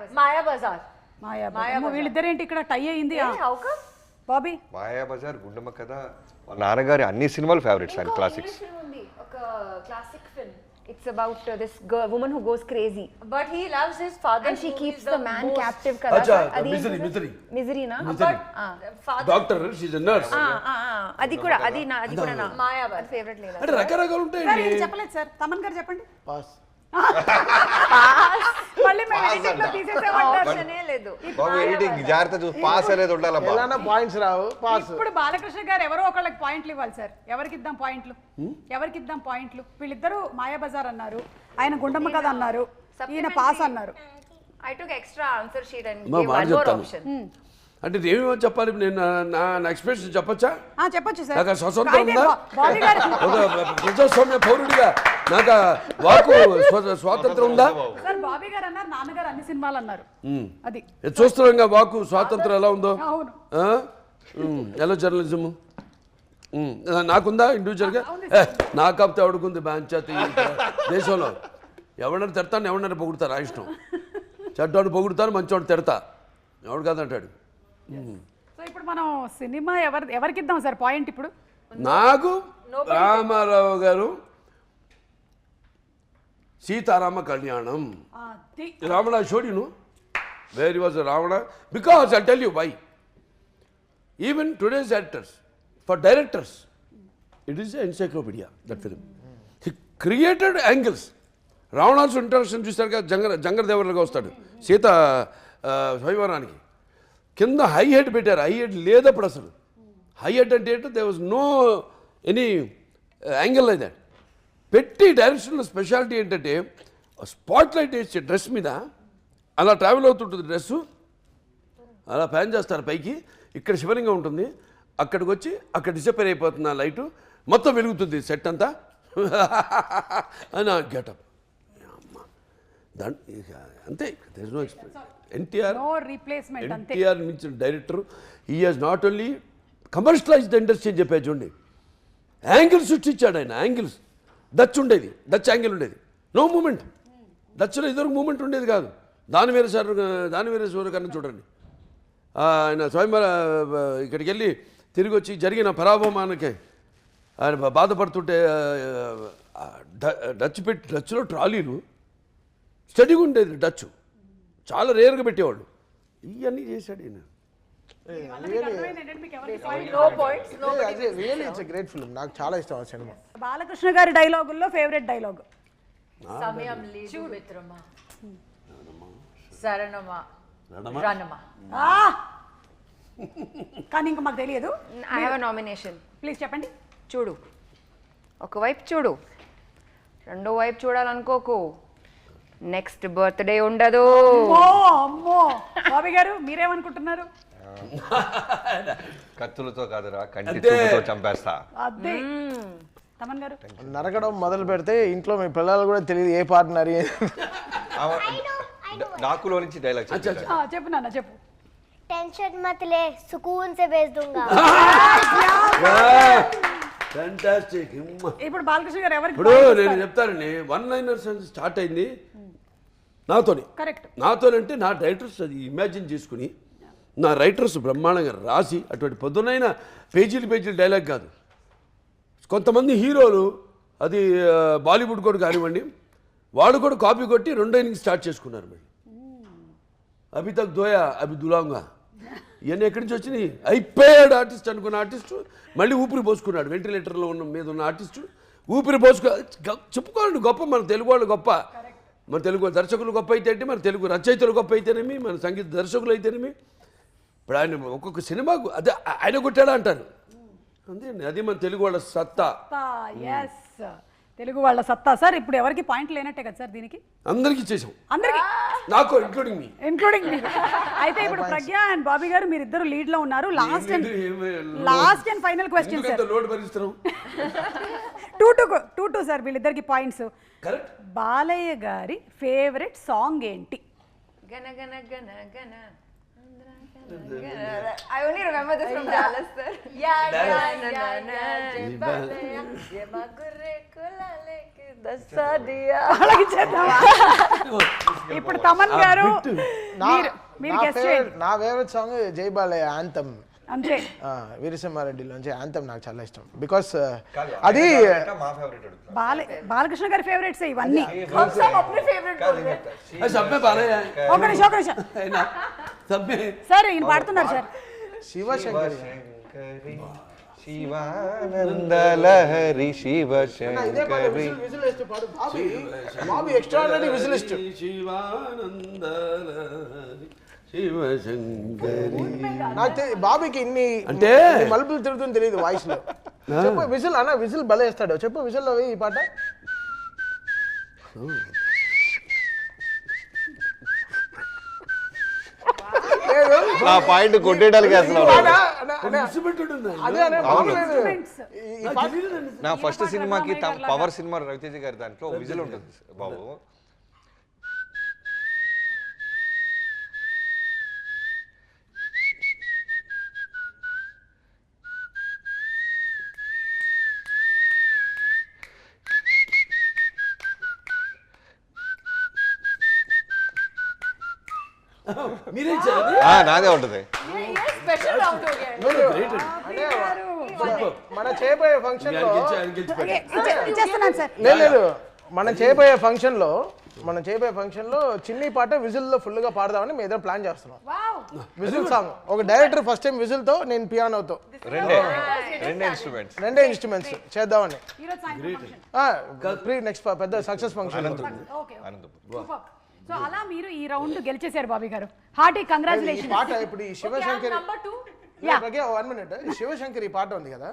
Bazaar. Mayabazar. వీళ్ళిద్దరేంటి ఇక్కడ టై అయింది? How come? బాబీ, మాయాబజార్, గుండమ్మ కథ, వాళ్ళ నాన్నగారి అన్ని సినిమాలు ఫేవరెట్స్ ఆయన, క్లాసిక్స్. ఒక classic film. It's about this girl, woman who goes crazy But he loves his father. and she who keeps is the man captive kada. Acha, Adi misery, ఏంటి misery. sir? Misery na? Misery. father. Doctor, she's a nurse. అది కూడా నా Maya Bazaar. Favourite లేదా. అంటే రకరకాలు sir ఉంటాయండి. ఇది చెప్పలేదు సార్, తమన్ గారు చెప్పండి. పాస్. మళ్ళీ మేము editing లో తీసేసామంటారు. ఆప్షనే లేదు. బాబు ఎడిటింగ్ జాగ్రత్త చూసి పాస్ అనేది ఉండాలబ్బా. ఎలానా పాయింట్స్ రావు, పాస్. ఇప్పుడు బాలకృష్ణ గారు ఎవరో ఒకళ్ళకి పాయింట్లు ఇవ్వాలి సార్. ఎవరికి ఇద్దాం పాయింట్లు? ఎవరికి ఇద్దాం పాయింట్లు? వీళ్ళిద్దరూ మాయాబజార్ అన్నారు, ఆయన గుండమ్మ కథ అన్నారు, ఈయన పాస్ అన్నారు. I took extra answer sheet and మా gave మాట one more చెప్తాను. option. అంటే ఏమేమో చెప్పాలి, నేను నా ఎక్స్ప్రెషన్ చెప్పచ్చా? చెప్పొచ్చు సార్. నాకు స్వతంత్రం అయితే ఉందా? బాబీ గారు ఒక ప్రజాస్వామ్య పౌరుడిగా నాకు వాకు స్వాతంత్రం ఉందా? సార్ బాబీ గారు అన్నారు, నాన్నగారు అన్ని సినిమాలు అన్నారు. అది ఇది చూస్తున్నాం వాకు స్వాతంత్రం ఎలా ఉందో. అవును. ఎలా జర్నలిజము నాకుందా ఇండివిజువల్గా? నాకు కాకపోతే ఎవడుకుంది పంచాయతీ దేశంలో. ఎవడన్నా తిడతాను, ఎవడన్నా పొగుడుతారు, ఆ ఇష్టం. చెడ్డోడు పొగుడుతాను, మంచోడు తిడతా, ఎవడు కాదంటాడు. సో ఇప్పుడు మనం సినిమా ఎవరికి ఇద్దాం సార్ పాయింట్? ఇప్పుడు నాకు రామారావు గారు సీతారామ కళ్యాణం. Ravana, I showed you, where he was a Ravana. Because I'll tell you why. Even today's actors, for directors, it is an encyclopedia, that film. He created angles. Ravana's introduction చూసారుగా, జంగర్ దేవర్లుగా వస్తాడు సీత స్వయంవరానికి. కింద high head పెట్టారు, high head లేదప్పుడు అసలు. High head అంటే ఏంటో they was no any angle like that. పెట్టి డైరెక్షన్లో స్పెషాలిటీ ఏంటంటే స్పాట్ లైట్ వేసి డ్రెస్ మీద అలా ట్రావెల్ అవుతుంటుంది డ్రెస్సు, అలా ప్యాన్ చేస్తారు పైకి, ఇక్కడ శివలింగం ఉంటుంది, అక్కడికి వచ్చి అక్కడ డిసపేర్ అయిపోతుంది ఆ లైటు, మొత్తం వెలుగుతుంది సెట్ అంతా అని గెటప్. అంతే, దర్ నో ఎక్స్ప్రెషన్. ఎన్టీఆర్ మించిన director. He has not only commercialize the industry అని చెప్పేది చూడండి, యాంగిల్స్ సృష్టించాడు ఆయన. యాంగిల్స్ డచ్ ఉండేది, డచ్ యాంగిల్ ఉండేది, నో మూమెంట్. డచ్లో ఇదివరకు మూమెంట్ ఉండేది కాదు. దానివేరేశ్వర కన్నా చూడండి, ఆయన స్వయంవర ఇక్కడికి వెళ్ళి తిరిగి వచ్చి జరిగిన పరాభవమానకే ఆయన బాధపడుతుంటే డచ్లో ట్రాలీలు స్టడీగా ఉండేది, డచ్ చాలా రేర్గా పెట్టేవాళ్ళు. ఇవన్నీ చేశాడు ఈయన. No points. No. Really it's a great film. నాకు చాలా ఇష్టం ఆ సినిమా. బాలకృష్ణ గారి డైలాగుల్లో favourite dialogue? Samyam ledu mitrama. Saranama. Ranama. కానీ ఇంకా మాకు తెలియదు. I have a nomination. Please చెప్పండి. చూడు, ఒకవైపు చూడు, రెండో వైపు చూడాలనుకోకు, నెక్స్ట్ బర్త్డే ఉండదు. అమ్మో బాబీ గారు మీరేమనుకుంటున్నారు? కత్తులతో కాదురా, కంటి చూపుతో చంపేస్తా. అదే తమన్ గారు నరకడం మొదలు పెడితే ఇంట్లో మీ పిల్లలు కూడా తెలియదు ఏ పార్ట్నర్. డాకులో నుంచి డైలాగ్ చెప్పు నాన్న చెప్పు. टेंशन मत ले, सुकून से भेज दूंगा. ఫ్యాంటాస్టిక్. ఇప్పుడు బాలకృష్ణ గారు ఎవరికి ఇప్పుడు నేను చెప్తానండి, వన్ లైనర్స్ స్టార్ట్ అయింది నాతోని. కరెక్ట్. నాతోనంటే నా రైటర్స్ అది ఇమాజిన్ చేసుకుని, నా రైటర్స్ బ్రహ్మాండంగా రాసి, అటువంటి పొద్దునైన పేజీలు డైలాగ్ కాదు. కొంతమంది హీరోలు అది బాలీవుడ్ కూడా కానివ్వండి, వాళ్ళు కూడా కాపీ కొట్టి రెండో ఇన్నింగ్ స్టార్ట్ చేసుకున్నారు. మళ్ళీ అభి తక్ దోయా అభి దులాంగా, ఇవన్నీ ఎక్కడి నుంచి వచ్చినాయి? అయిపోయాడు ఆర్టిస్ట్ అనుకున్న ఆర్టిస్టు మళ్ళీ ఊపిరి పోసుకున్నాడు. వెంటిలేటర్లో మీద ఉన్న ఆర్టిస్టు ఊపిరి చెప్పుకోండి గొప్ప, మన తెలుగు వాళ్ళు గొప్ప, మన తెలుగు దర్శకులు గొప్ప అయితే అంటే, మన తెలుగు రచయితలు గొప్ప అయితేనేమి, మన సంగీత దర్శకులు అయితేనేమి. ఇప్పుడు ఆయన ఒక్కొక్క సినిమాకు అదే ఆయన కొట్టాడా అంటారు. అంతే అండి, అది మన తెలుగు వాళ్ళ సత్తా. ఎస్, తెలుగు వాళ్ళ సత్తా. సార్ ఇప్పుడు ఎవరికి పాయింట్ లేనట్టే కదా సార్ దీనికి? అందరికీ చేసాం, అందరికి, నాకు ఇంక్లూడింగ్ మీ. అయితే ఇప్పుడు ప్రజ్ఞ అండ్ బాబీ గారు మీరిద్దరు లీడ్ లో ఉన్నారు. Last and final question sir. Load భరిస్తున్నాం. టూ సార్ వీళ్ళిద్దరికి పాయింట్స్. కరెక్ట్. బాలయ్య గారి ఫేవరెట్ సాంగ్ ఏంటి? గన గన గన గన I only remember this from Dallas, sir. అలాగే చేద్దామా? ఇప్పుడు తమన్ గారు మీరు గెస్ట్ చేయండి. నా ఫేవరెట్ సాంగ్ జై బాలయ్య యాంథమ్. అంతే. వీరసింహారెడ్డిలోంచి యాంథమ్ నాకు చాలా ఇష్టం. బికాస్ అది మా ఫేవరెట్ బాలకృష్ణ గారి ఫేవరెట్స్ ఇవన్నీ. సబ్మే బాలయ్య ఒక నిమిషం సార్ ఈయన పాడుతున్నారు సార్. శివశంకరి శివానందలహరి శివశంకరి బాబీ ఎక్స్ట్రాడినరీ విజిలిస్ట్. శివానందలహరి శివశంకరి. నాకు బాబీకి ఇన్ని అంటే మలుపులు తిరుగుతుంది తెలియదు వాయిస్ లో. చెప్పు విజిల్ అన్న, విజిల్ భలే వేస్తాడు. చెప్పు విజిల్ లో ఈ పాట. నా పాయింట్ కొట్టేయడానికి అసలు అదే అనే ఈ పాట నా ఫస్ట్ సినిమాకి పవర్ సినిమా రవితేజ గారి దాంట్లో విజిల్ ఉంటుంది బాబు. మీరే నాదే ఉంటుంది. మన చేయబోయే ఫంక్షన్ లో ఇచ్చేస్తున్నాను సార్. లేదు మనం చేయబోయే ఫంక్షన్ లో చిన్ని పాట విజిల్ లో ఫుల్ గా పాడదామని మేము ఏదో ప్లాన్ చేస్తున్నాం. విజిల్ సాంగ్ ఒక డైరెక్టర్ ఫస్ట్ టైం విజిల్ తో, నేను పియానోతో రెండే ఇన్స్ట్రుమెంట్స్ చేద్దామని. నెక్స్ట్ పెద్ద సక్సెస్ ఫంక్షన్. సో అలా మీరు ఈ రౌండ్ గెలిచేశారు బాబీ గారు. Hearty congratulations. పాట ఇప్పుడు ఈ శివశంకరి 1 minute శివశంకరి పాట ఉంది కదా,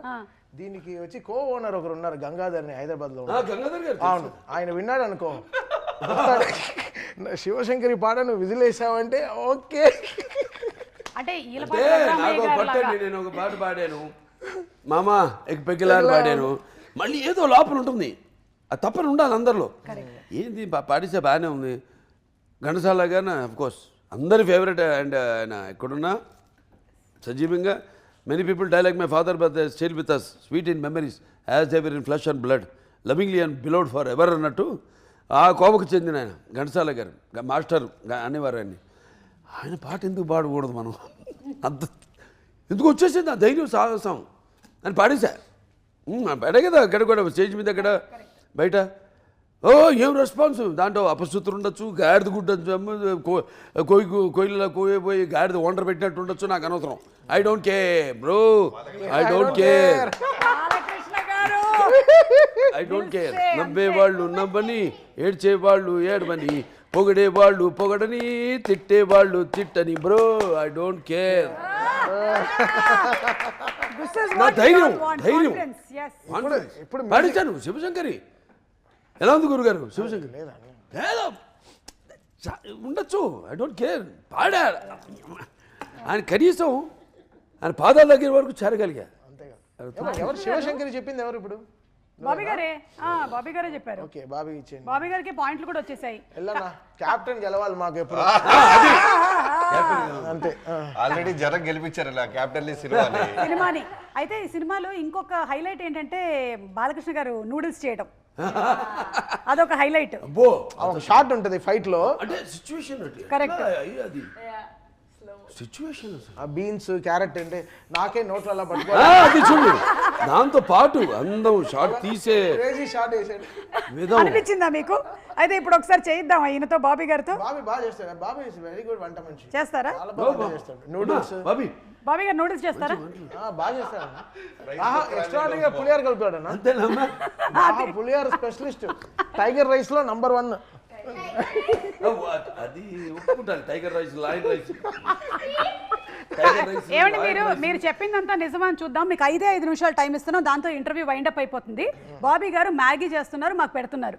దీనికి వచ్చి కో ఓనర్ ఒకరు ఉన్నారు గంగాధర్ అని హైదరాబాద్ లో. అవును, ఆయన విన్నాడు అనుకో, శివశంకరి పాట నువ్వు విజిల్ వేసావంటే ఓకే. అంటే నేను ఒక పాట పాడాను, మామా ఎగ్ పెగ్గిలాని పాడాను. మళ్ళీ ఏదో లోపల ఉంటుంది, అది తప్పని ఉండాలి అందరిలో. ఏంది పాడిస్తే బాగానే ఉంది. ఘంటసాల గారిన కోర్స్ అందరి ఫేవరెట్. అండ్ ఆయన ఎక్కడున్నా సజీవంగా many people die like my father but they still with us sweet in memories as they were in flesh and blood lovingly and beloved forever అన్నట్టు ఆ కోపకు చెందిన ఆయన ఘంటసాల గారు మాస్టర్ అనేవారు. ఆయన పాట ఎందుకు పాడకూడదు మనం? అంత ఎందుకు వచ్చేసింది ఆ ధైర్యం సాహసం అని పాడేశా. పాడే కదా అక్కడ కూడా స్టేజ్ మీద అక్కడ బయట. ఓ ఏం రెస్పాన్స్ దాంట్లో అపశృతులు ఉండొచ్చు, గాడిద గుడ్డ కోయిలలో కోయిపోయి గాడిద వండర్ పెట్టినట్టు ఉండొచ్చు, నాకు అనవసరం. I don't care bro, I don't care, I don't care. నవ్వేవాళ్ళు నవ్వని, ఏడ్చేవాళ్ళు ఏడవని, పొగిడేవాళ్ళు పొగడని, తిట్టేవాళ్ళు తిట్టని బ్రో, ఐ డోంట్ కేర్. నా ధైర్యం ఇప్పుడు పాడించాను. శివశంకరి ఎలా ఉంది గురుగారు? శివశంకర్ లేదా ఉండొచ్చు, ఐ డోంట్ కేర్. పాడా ఆయన కనీసం ఆయన పాదాల దగ్గర వరకు చేరగలిగా. ఎవరు శివశంకరి చెప్పింది ఎవరు ఇప్పుడు? బాబీ గారే. బాబీ గారే చెప్పారు. ఓకే, బాబీ ఇచ్చేయండి. బాబీ గారికి పాయింట్లు కూడా వచ్చేసాయి. కెప్టెన్ గెలవాలి మాకు ఎప్పుడు. అంతే, ఆల్రెడీ జనం గెలిపించారు కెప్టెన్ సినిమాని. అయితే ఈ సినిమాలో ఇంకొక హైలైట్ ఏంటంటే బాలకృష్ణ గారు నూడిల్స్ చేయడం, అదొక హైలైట్. షార్ట్ ఉంటుంది ఫైట్ లో. కరెక్ట్. బీన్స్ క్యారెట్ అంటే నాకే నోట్లో అలా పట్టుకోవాలి చూడు. దాంతో పాటు అందం షార్ట్ తీసే షార్ట్ వేసాడు అనిపించిందా మీకు? అయితే ఇప్పుడు ఒకసారి చేయిద్దాం ఈయనతో, బాబీ గారితో. బాబీ బాగా చేస్తాడు. బాబీ వెరీ గుడ్ వంట మనిషి. చేస్తారా? నూడిల్స్ బాబీ గారు నూడిల్స్ చేస్తారా? బాగా చేస్తాడు. ఎక్స్ట్రాడినరీగా పులిహార కలుపుతాడు. పులిహార స్పెషలిస్ట్. టైగర్ రైస్ లో నంబర్ 1. అది ఒప్పుకుంటాను. Tiger rice, lion rice. ఏమండి మీరు చెప్పిందంతా నిజమని చూద్దాం. మీకు 5 నిమిషాలు టైం ఇస్తున్నాం, దాంతో ఇంటర్వ్యూ వైండప్ అయిపోతుంది. బాబీ గారు మ్యాగీ చేస్తున్నారు, మాకు పెడుతున్నారు.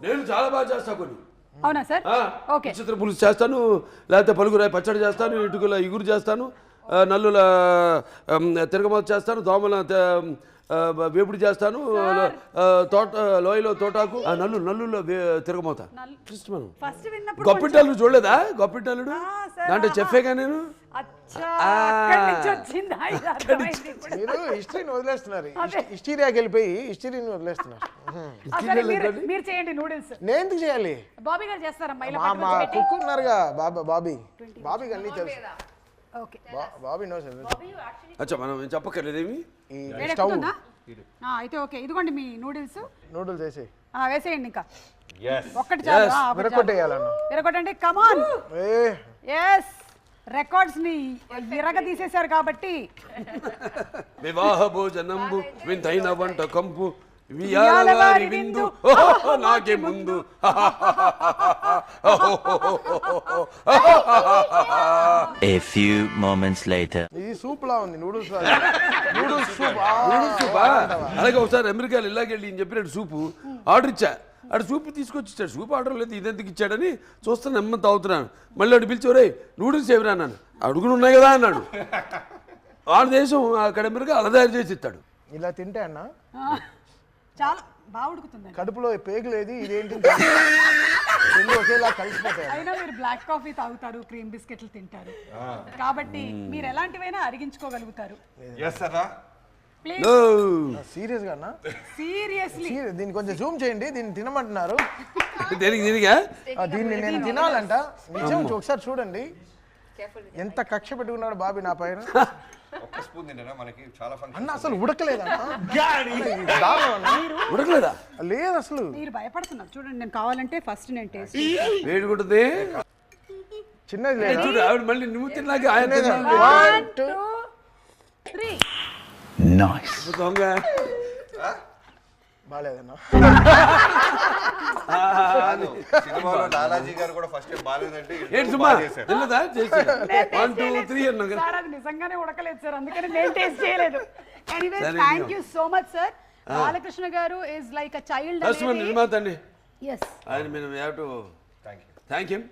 నేను చాలా బాగా చేస్తా కొన్ని. అవునా సార్? ఓకే. చిత్ర పులుసు చేస్తాను, లేకపోతే పలుగురాయి పచ్చడి చేస్తాను, ఇటుకల ఇగురు చేస్తాను, నల్లుల తిరగమాత చేస్తాను, దోమల వేపుడు చేస్తాను, తోట లోయలో తోటాకు, నల్లుల్లో తిరగమోతా. మనం ఫస్ట్ విన్నప్పుడు గొప్పింటల్లుడు చూడలేదా? గొప్పింటల్లుడు దాంట్లో చెప్పేగా నేను. అచ్చా, అక్కడి నుంచి వచ్చిందా? ఇది అర్థమైంది ఇప్పుడు. మీరు హిస్టరీని వదిలేస్తున్నారు, హిస్టీరియాకి వెళ్ళిపోయి హిస్టరీని వదిలేస్తున్నారు. అసలు మీరు చేయండి నూడిల్స్. నేను ఎందుకు చేయాలి? బాబీ గారు చేస్తారా? మా కుక్ ఉన్నారుగా బాబీకి అన్నీ తెలుసు. Okay, Bobby knows. అచ్చా, మనం చెప్పక్కర్లేదేమి. ఈ స్టవ్ అయితే ఓకే, ఇదిగోండి మీ నూడిల్స్. నూడిల్స్ వేసి వేసేయండి. ఇంకా ఒక్కటి చాలు. విరగొట్టేయాలన్నా, విరగొట్టండి. కమాన్. ఎస్, రికార్డ్స్ ని విరగ తీసేశారు కాబట్టి. వివాహ భోజనంబు వింతైన వంట కంపు వియాలవారి విందు నాకే ముందు. A few moments later. ఇది సూప్ లా ఉంది. Noodles soup. సూపా? అలాగే ఒకసారి అమెరికాలో ఇలాగెళ్ళి ఈయన చెప్పినట్టు సూపు ఆర్డర్ ఇచ్చా. అటు సూపు తీసుకొచ్చి ఇచ్చాడు. సూప్ ఆర్డర్ లేదు, ఇదెందుకు ఇచ్చాడని చూస్తాను, నెమ్మది తాగుతున్నాను. మళ్ళీ అటు పిలిచి, ఒరే నూడిల్స్ ఎవరా అన్నాను. అడుగులు ఉన్నాయి కదా అన్నాడు. వాళ్ళ దేశం అక్కడ అమెరికా అలా తయారు చేసి ఇస్తాడు. ఇలా తింటే అన్న చాలా బాగా ఉడుకుతుంది. కడుపులో పేగులేది, ఇదేంటి రెండు ఒకేలా కలిసిపోతాయి. అయినా మీరు బ్లాక్ కాఫీ తాగుతారు, క్రీమ్ బిస్కెట్లు తింటారు కాబట్టి మీరు ఎలాంటివైనా అరిగించుకోగలుగుతారు. సీరియస్ గా అన్న, సీరియస్లీ. దీన్ని కొంచెం జూమ్ చేయండి. దీన్ని తినమంటున్నారు. దీనిగా దీన్ని నేను తినాలంట. నిజం, ఒకసారి చూడండి ఎంత కక్ష పెట్టుకున్నాడు బాబీ నా పైన. ఒక్క స్పూన్ తింటేనా మనకి చాలా ఫంక్షన్. అన్న అసలు ఉడకలేదా? ఉడకలేదా? లేదు అసలు. మీరు భయపడుతున్నారు. చూడండి, నేను కావాలంటే ఫస్ట్ నేను టేస్ట్. వేడి కొడుతుంది. చిన్నది లేదు. చూడు ఆవిడ మళ్ళీ నువ్వు తిన్నాక ఆయన 1 2 3. Nice. దొంగ. బాగాలేదన్నా. సినిమాలో లాలాజీ గారు కూడా ఫస్ట్ టైం బాగాలేదంటే ఏంటి సుమా తిన్నదా? చేసి 1 2 3 అన్నా. సార్ అది నిజంగానే ఉడకలేదు సార్, అందుకని నేను టేస్ట్ చేయలేదు. Anyways, thank you so much sir. Balakrishna గారు ఇస్ లైక్ అ చైల్డ్. నిర్మాత అండి. yes, ఆయన మేము హ్యావ్ టు థ్యాంక్ హిమ్.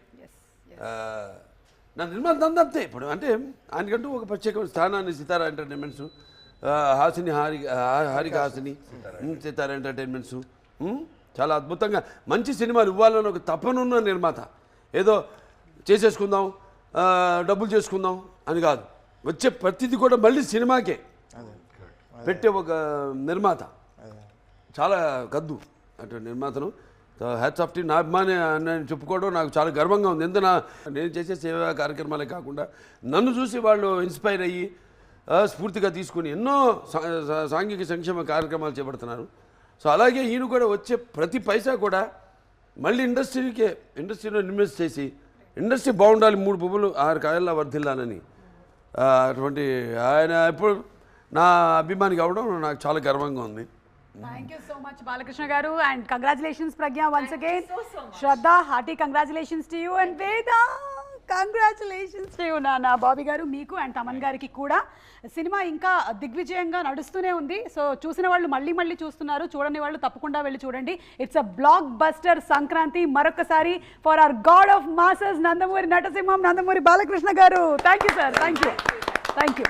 నా నిర్మాత అంతే. ఇప్పుడు అంటే ఆయనకంటూ ఒక ప్రత్యేక స్థానాన్ని సితారా ఎంటర్టైన్మెంట్స్, హాసిని హారిక హాసిని, సితారా ఎంటర్టైన్మెంట్స్ చాలా అద్భుతంగా మంచి సినిమాలు ఇవ్వాలని ఒక తపనున్న నిర్మాత. ఏదో చేసేసుకుందాం, డబ్బులు చేసుకుందాం అని కాదు, వచ్చే ప్రతిదీ కూడా మళ్ళీ సినిమాకే పెట్టే ఒక నిర్మాత. చాలా గద్దు అటు నిర్మాతను. Hats off tea. నా అభిమాని నేను చెప్పుకోవడం నాకు చాలా గర్వంగా ఉంది. ఎందుకు నేను చేసే సేవా కార్యక్రమాలే కాకుండా నన్ను చూసి వాళ్ళు ఇన్స్పైర్ అయ్యి స్ఫూర్తిగా తీసుకుని ఎన్నో సాంఘిక సంక్షేమ కార్యక్రమాలు చేపడుతున్నారు. సో అలాగే ఈయన కూడా వచ్చే ప్రతి పైసా కూడా మళ్ళీ ఇండస్ట్రీలో ఇన్వెస్ట్ చేసి ఇండస్ట్రీ బాగుండాలి, 3 పువ్వులు 6 కాయల్లా వర్ధిల్లాలని. అటువంటి ఆయన ఎప్పుడు నా అభిమాని కావడం నాకు చాలా గర్వంగా ఉంది. Thank you so much Balakrishna garu, and congratulations Pragya once again. Shraddha, hearty congratulations to you. And Veda, congratulations to you నాన్న. బాబీ గారు మీకు అండ్ తమన్ గారికి కూడా. సినిమా ఇంకా దిగ్విజయంగా నడుస్తూనే ఉంది. సో చూసిన వాళ్ళు మళ్ళీ మళ్ళీ చూస్తున్నారు, చూడని వాళ్ళు తప్పకుండా వెళ్ళి చూడండి. It's a blockbuster Sankranti. మరొకసారి for our god of masses Nandamuri నటసింహం, Nandamuri Balakrishna garu. Thank you sir. Thank you.